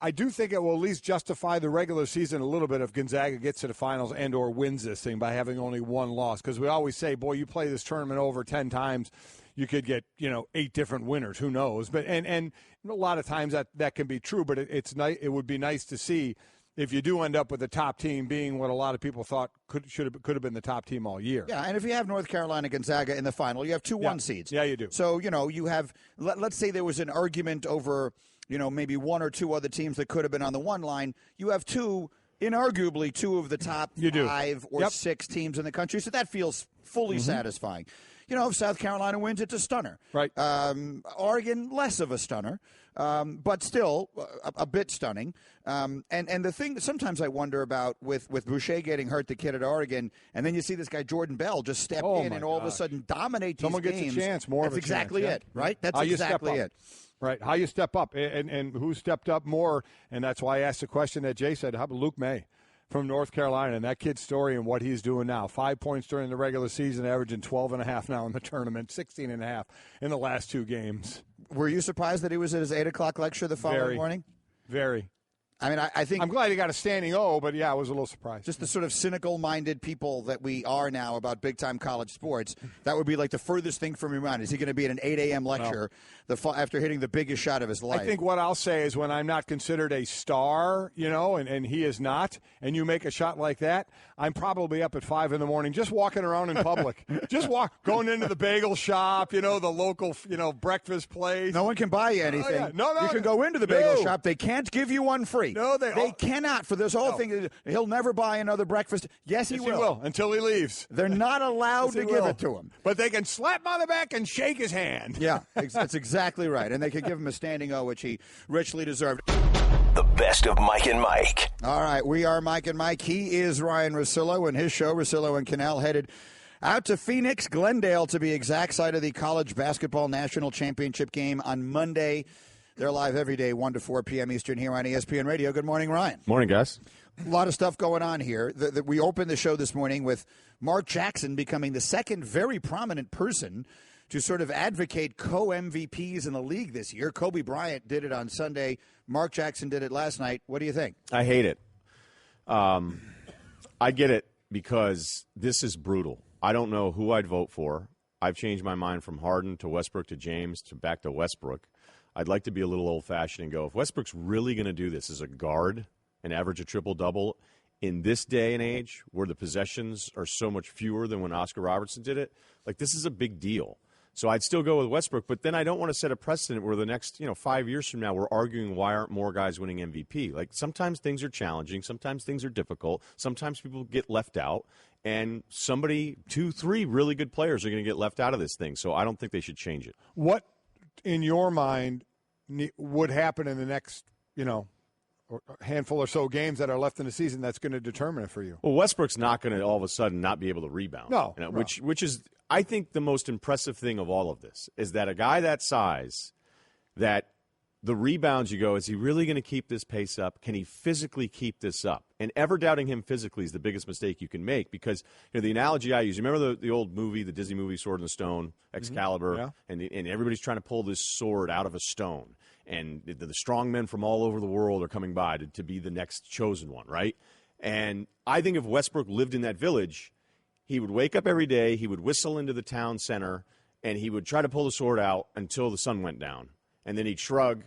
I do think it will at least justify the regular season a little bit if Gonzaga gets to the finals and or wins this thing by having only one loss. Because we always say, boy, you play this tournament over 10 times, you could get 8 different winners. Who knows? But and a lot of times that can be true. But it's nice. It would be nice to see if you do end up with the top team being what a lot of people thought could have been the top team all year. Yeah, and if you have North Carolina Gonzaga in the final, you have two 1 seeds. Yeah, you do. So you have. Let's say there was an argument over maybe one or two other teams that could have been on the one line. You have inarguably two of the top 5 or 6 teams in the country. So that feels fully satisfying. If South Carolina wins, it's a stunner. Right. Oregon, less of a stunner, but still a bit stunning. And the thing that sometimes I wonder about with Boucher getting hurt, the kid at Oregon, and then you see this guy Jordan Bell just step in and all of a sudden dominate these games. Someone gets a chance, more of a chance. That's exactly it, right? That's exactly it. Right, how you step up and who stepped up more, and that's why I asked the question that Jay said, how about Luke May from North Carolina and that kid's story and what he's doing now. 5 points during the regular season, averaging 12.5 now in the tournament, 16.5 in the last 2 games. Were you surprised that he was at his 8 o'clock lecture the following morning? Very. I mean, I think I'm glad he got a standing O, but yeah, I was a little surprised. Just the sort of cynical-minded people that we are now about big-time college sports, that would be like the furthest thing from your mind. Is he going to be at an 8 a.m. lecture after hitting the biggest shot of his life? I think what I'll say is when I'm not considered a star, and he is not, and you make a shot like that, I'm probably up at 5 in the morning just walking around in public. Going into the bagel shop, the local, breakfast place. No one can buy you anything. Oh, yeah. No. You can go into the bagel shop. They can't give you one free. No, they cannot. For this whole thing, he'll never buy another breakfast. Yes, he will. Until he leaves. They're not allowed to give it to him. But they can slap him on the back and shake his hand. Yeah, that's exactly right. And they can give him a standing O, which he richly deserved. The best of Mike and Mike. All right, we are Mike and Mike. He is Ryan Russillo, and his show, Russillo and Cannell, headed out to Phoenix, Glendale, to be exact, site of the College Basketball National Championship game on Monday. They're live every day, 1 to 4 p.m. Eastern here on ESPN Radio. Good morning, Ryan. Morning, guys. A lot of stuff going on here. We opened the show this morning with Mark Jackson becoming the second very prominent person to sort of advocate co-MVPs in the league this year. Kobe Bryant did it on Sunday. Mark Jackson did it last night. What do you think? I hate it. I get it because this is brutal. I don't know who I'd vote for. I've changed my mind from Harden to Westbrook to James to back to Westbrook. I'd like to be a little old-fashioned and go, if Westbrook's really going to do this as a guard and average a triple-double in this day and age where the possessions are so much fewer than when Oscar Robertson did it, like this is a big deal. So I'd still go with Westbrook, but then I don't want to set a precedent where the next 5 years from now we're arguing why aren't more guys winning MVP. Like sometimes things are challenging, sometimes things are difficult, sometimes people get left out, and somebody, 2-3 really good players are going to get left out of this thing. So I don't think they should change it. What, in your mind, would happen in the next, handful or so games that are left in the season that's going to determine it for you? Well, Westbrook's not going to all of a sudden not be able to rebound. No. Which is, I think, the most impressive thing of all of this is that a guy that size, that the rebounds you go, is he really going to keep this pace up? Can he physically keep this up? And ever doubting him physically is the biggest mistake you can make because the analogy I use, you remember the old movie, the Disney movie Sword in the Stone, Excalibur, and everybody's trying to pull this sword out of a stone. And the strong men from all over the world are coming by to be the next chosen one, right? And I think if Westbrook lived in that village, he would wake up every day, he would whistle into the town center, and he would try to pull the sword out until the sun went down. And then he'd shrug,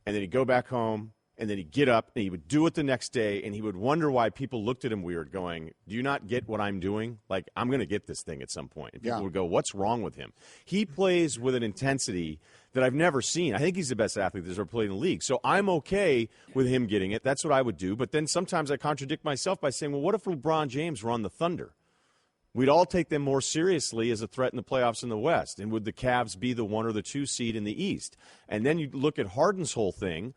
and then he'd go back home, and then he'd get up, and he would do it the next day, and he would wonder why people looked at him weird, going, do you not get what I'm doing? Like, I'm going to get this thing at some point. And people would go, what's wrong with him? He plays with an intensity that I've never seen. I think he's the best athlete that's ever played in the league. So I'm okay with him getting it. That's what I would do. But then sometimes I contradict myself by saying, well, what if LeBron James were on the Thunder? We'd all take them more seriously as a threat in the playoffs in the West. And would the Cavs be the 1 or the 2 seed in the East? And then you look at Harden's whole thing,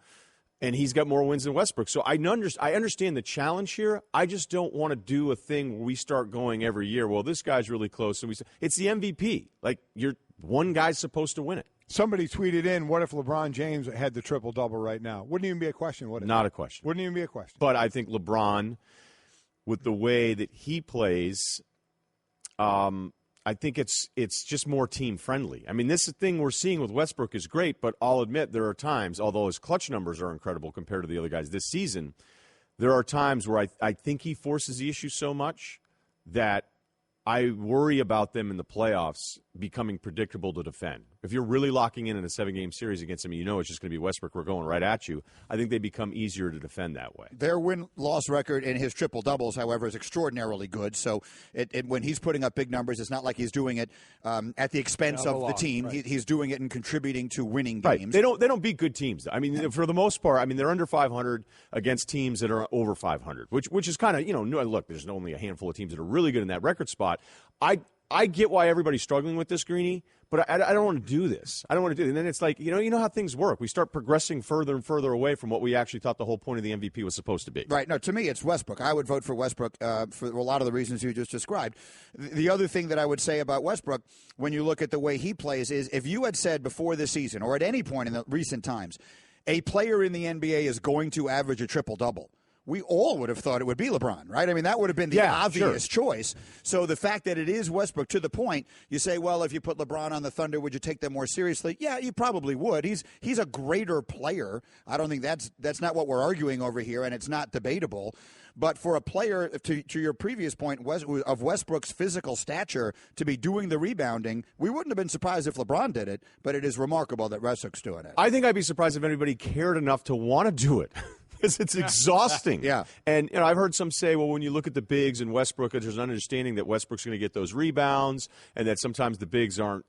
and he's got more wins than Westbrook. So I understand the challenge here. I just don't want to do a thing where we start going every year, well, this guy's really close. So it's the MVP. Like, one guy's supposed to win it. Somebody tweeted in, what if LeBron James had the triple-double right now? Wouldn't even be a question, would it? Not a question. Wouldn't even be a question. But I think LeBron, with the way that he plays, I think it's just more team-friendly. I mean, this thing we're seeing with Westbrook is great, but I'll admit there are times, although his clutch numbers are incredible compared to the other guys this season, there are times where I think he forces the issue so much that I worry about them in the playoffs becoming predictable to defend. If you're really locking in a 7-game series against them, it's just going to be Westbrook. We're going right at you. I think they become easier to defend that way. Their win-loss record in his triple-doubles, however, is extraordinarily good. So when he's putting up big numbers, it's not like he's doing it at the expense of the team. Right. He's doing it and contributing to winning games. Right. They don't beat good teams. I mean, for the most part, they're under 500 against teams that are over 500, which is kind of, look, there's only a handful of teams that are really good in that record spot. I get why everybody's struggling with this, Greeny, but I don't want to do this. I don't want to do it. And then it's like, you know how things work. We start progressing further and further away from what we actually thought the whole point of the MVP was supposed to be. Right. No, to me, it's Westbrook. I would vote for Westbrook for a lot of the reasons you just described. The other thing that I would say about Westbrook, when you look at the way he plays, is if you had said before this season or at any point in the recent times, a player in the NBA is going to average a triple-double, we all would have thought it would be LeBron, right? I mean, that would have been the obvious choice. So the fact that it is Westbrook, to the point, you say, well, if you put LeBron on the Thunder, would you take them more seriously? Yeah, you probably would. He's a greater player. I don't think that's not what we're arguing over here, and it's not debatable. But for a player, to your previous point, of Westbrook's physical stature to be doing the rebounding, we wouldn't have been surprised if LeBron did it, but it is remarkable that Westbrook's doing it. I think I'd be surprised if anybody cared enough to want to do it. It's exhausting. Yeah. And I've heard some say, well, when you look at the bigs in Westbrook, there's an understanding that Westbrook's going to get those rebounds and that sometimes the bigs aren't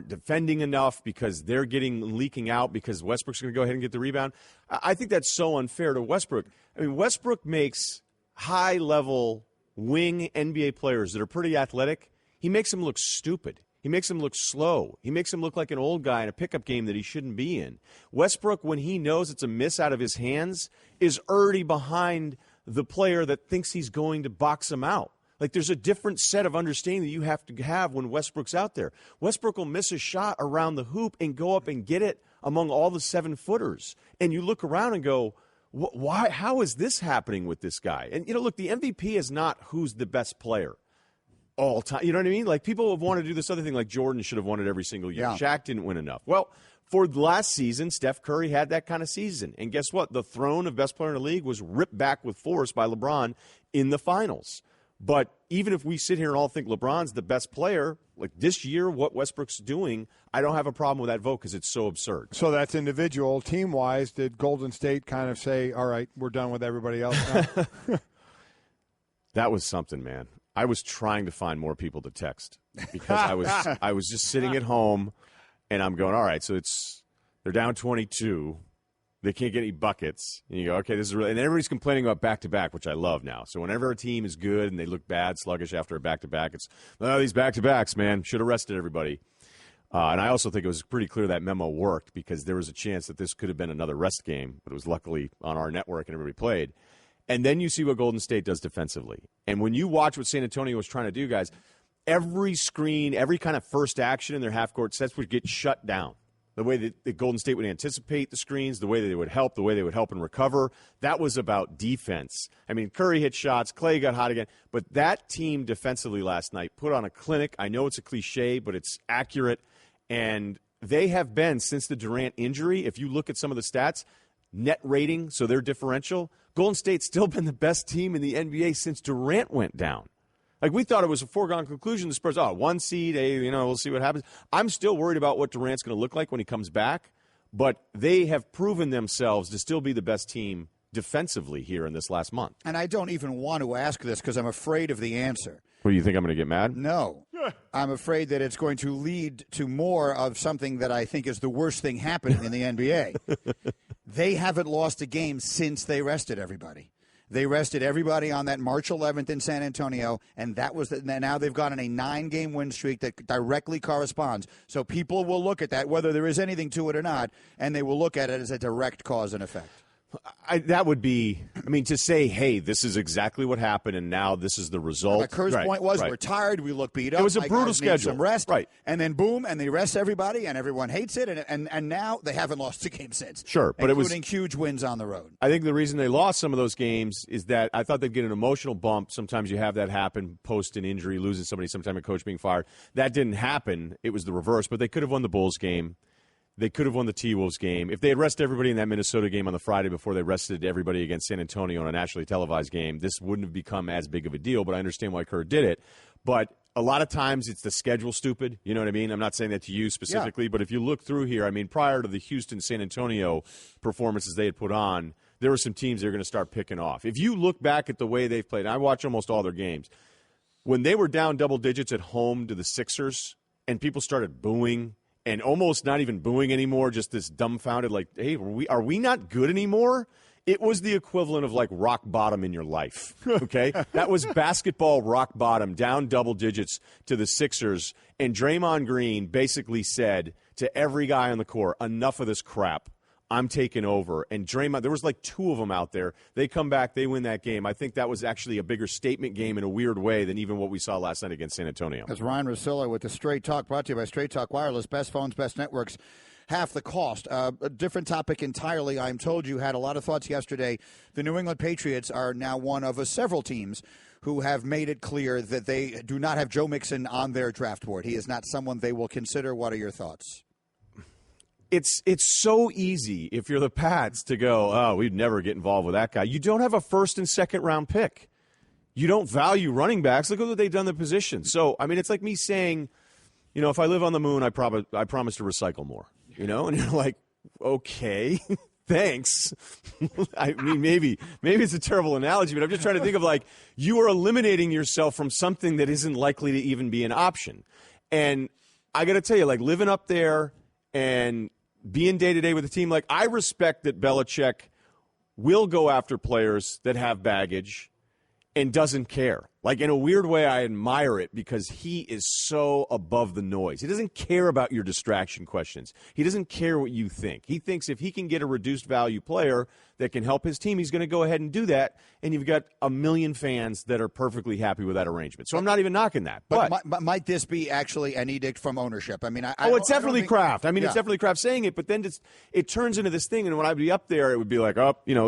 defending enough because they're leaking out because Westbrook's going to go ahead and get the rebound. I think that's so unfair to Westbrook. I mean, Westbrook makes high-level wing NBA players that are pretty athletic, he makes them look stupid. He makes him look slow. He makes him look like an old guy in a pickup game that he shouldn't be in. Westbrook, when he knows it's a miss out of his hands, is already behind the player that thinks he's going to box him out. Like, there's a different set of understanding that you have to have when Westbrook's out there. Westbrook will miss a shot around the hoop and go up and get it among all the 7-footers. And you look around and go, why? How is this happening with this guy? And, look, the MVP is not who's the best player. all time. You know what I mean? Like, people have wanted to do this other thing, like Jordan should have won it every single year. Yeah. Shaq didn't win enough. Well, for last season, Steph Curry had that kind of season. And guess what? The throne of best player in the league was ripped back with force by LeBron in the finals. But even if we sit here and all think LeBron's the best player, like this year, what Westbrook's doing, I don't have a problem with that vote because it's so absurd. So that's individual. Team-wise, did Golden State kind of say, all right, we're done with everybody else now? That was something, man. I was trying to find more people to text because I was just sitting at home, and I'm going, all right, so they're down 22. They can't get any buckets. And you go, okay, this is really – and everybody's complaining about back-to-back, which I love now. So whenever a team is good and they look bad, sluggish after a back-to-back, it's, oh, these back-to-backs, man, should have rested everybody. And I also think it was pretty clear that memo worked because there was a chance that this could have been another rest game, but it was luckily on our network and everybody played. And then you see what Golden State does defensively. And when you watch what San Antonio was trying to do, guys, every screen, every kind of first action in their half-court sets would get shut down. The way that Golden State would anticipate the screens, the way that they would help, the way they would help and recover, that was about defense. I mean, Curry hit shots, Clay got hot again, but that team defensively last night put on a clinic. I know it's a cliche, but it's accurate, and they have been, since the Durant injury, if you look at some of the stats, net rating, so their differential, Golden State's still been the best team in the NBA since Durant went down. Like, we thought it was a foregone conclusion. The Spurs, one seed, we'll see what happens. I'm still worried about what Durant's going to look like when he comes back, but they have proven themselves to still be the best team defensively here in this last month. And I don't even want to ask this because I'm afraid of the answer. What, do you think I'm going to get mad? No. I'm afraid that it's going to lead to more of something that I think is the worst thing happening in the NBA. They haven't lost a game since they rested everybody. They rested everybody on that March 11th in San Antonio, and that was now they've gone on a 9-game win streak that directly corresponds. So people will look at that, whether there is anything to it or not, and they will look at it as a direct cause and effect. That would be, to say, hey, this is exactly what happened, and now this is the result. But Kerr's point was, we're tired, we look beat up. It was a brutal schedule. Some rest, right? And then boom, and they rest everybody, and everyone hates it, and now they haven't lost a game since. Sure, but including huge wins on the road. I think the reason they lost some of those games is that I thought they'd get an emotional bump. Sometimes you have that happen post an injury, losing somebody, sometime a coach being fired. That didn't happen. It was the reverse, but they could have won the Bulls game. They could have won the T-Wolves game. If they had rested everybody in that Minnesota game on the Friday before they rested everybody against San Antonio on a nationally televised game, this wouldn't have become as big of a deal, but I understand why Kerr did it. But a lot of times it's the schedule stupid. You know what I mean? I'm not saying that to you specifically, but if you look through here, prior to the Houston-San Antonio performances they had put on, there were some teams they were going to start picking off. If you look back at the way they've played, and I watch almost all their games, when they were down double digits at home to the Sixers and people started booing, and almost not even booing anymore, just this dumbfounded, like, hey, are we not good anymore? It was the equivalent of, like, rock bottom in your life, okay? That was basketball rock bottom, down double digits to the Sixers, and Draymond Green basically said to every guy on the court, enough of this crap. I'm taking over. And Draymond, there was like 2 of them out there. They come back, they win that game. I think that was actually a bigger statement game in a weird way than even what we saw last night against San Antonio. That's Ryan Russillo with the Straight Talk, brought to you by Straight Talk Wireless. Best phones, best networks, half the cost. A different topic entirely. I'm told you had a lot of thoughts yesterday. The New England Patriots are now one of several teams who have made it clear that they do not have Joe Mixon on their draft board. He is not someone they will consider. What are your thoughts? It's so easy if you're the Pats to go, oh, we'd never get involved with that guy. You don't have a first and second round pick. You don't value running backs. Look at what they've done the position. So, it's like me saying, if I live on the moon, I promise to recycle more, and you're like, okay, thanks. Maybe it's a terrible analogy, but I'm just trying to think of like, you are eliminating yourself from something that isn't likely to even be an option. And I got to tell you, like, living up there and being day-to-day with the team, like, I respect that Belichick will go after players that have baggage and doesn't care. Like, in a weird way, I admire it because he is so above the noise. He doesn't care about your distraction questions. He doesn't care what you think. He thinks if he can get a reduced value player that can help his team, he's going to go ahead and do that. And you've got a million fans that are perfectly happy with that arrangement. So I'm not even knocking that. But might this be actually an edict from ownership? It's definitely Kraft. It's definitely Kraft saying it, but then it turns into this thing. And when I'd be up there, it would be like,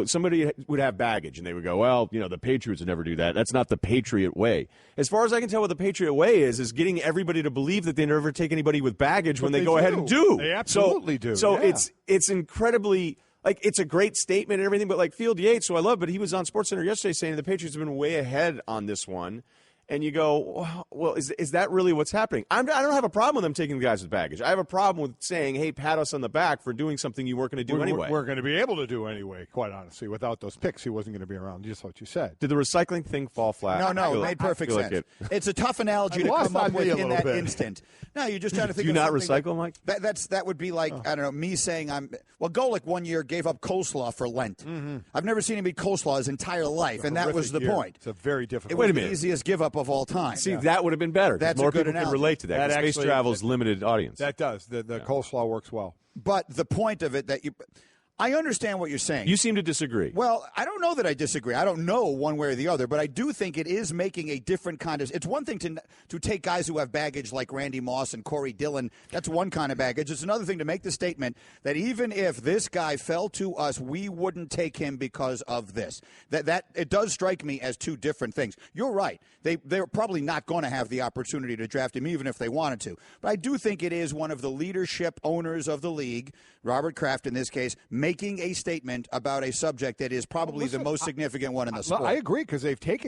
somebody would have baggage. And they would go, well, the Patriots would never do that. That's not the Patriots Patriot way. As far as I can tell, what the Patriot way is getting everybody to believe that they never take anybody with baggage when they go ahead and do. They absolutely do. So it's incredibly, like, it's a great statement and everything, but like Field Yates, who I love, but he was on SportsCenter yesterday saying the Patriots have been way ahead on this one. And you go, well, is that really what's happening? I don't have a problem with them taking the guys with baggage. I have a problem with saying, hey, pat us on the back for doing something you weren't going to do anyway. We're going to be able to do anyway, quite honestly. Without those picks, he wasn't going to be around, just what you said. Did the recycling thing fall flat? No, it made perfect sense. It's a tough analogy to come up with in that instant. No, you're just trying to think do you of not recycle, Mike? That would be like, I don't know, me saying Golic one year gave up coleslaw for Lent. Mm-hmm. I've never seen him eat coleslaw his entire life, and that was the point. It's a very difficult. It was the easiest give up of all time. See, that would have been better. That's more a good people analogy. can relate to that. Space travel's limited audience. That does. The coleslaw works well. But the point of it I understand what you're saying. You seem to disagree. Well, I don't know that I disagree. I don't know one way or the other, but I do think it is making a different kind of – it's one thing to take guys who have baggage like Randy Moss and Corey Dillon. That's one kind of baggage. It's another thing to make the statement that even if this guy fell to us, we wouldn't take him because of this. That it does strike me as two different things. You're right. They're probably not going to have the opportunity to draft him even if they wanted to. But I do think it is one of the leadership owners of the league, Robert Kraft in this case, making a statement about a subject that is probably the most significant one in the sport. I agree because they've taken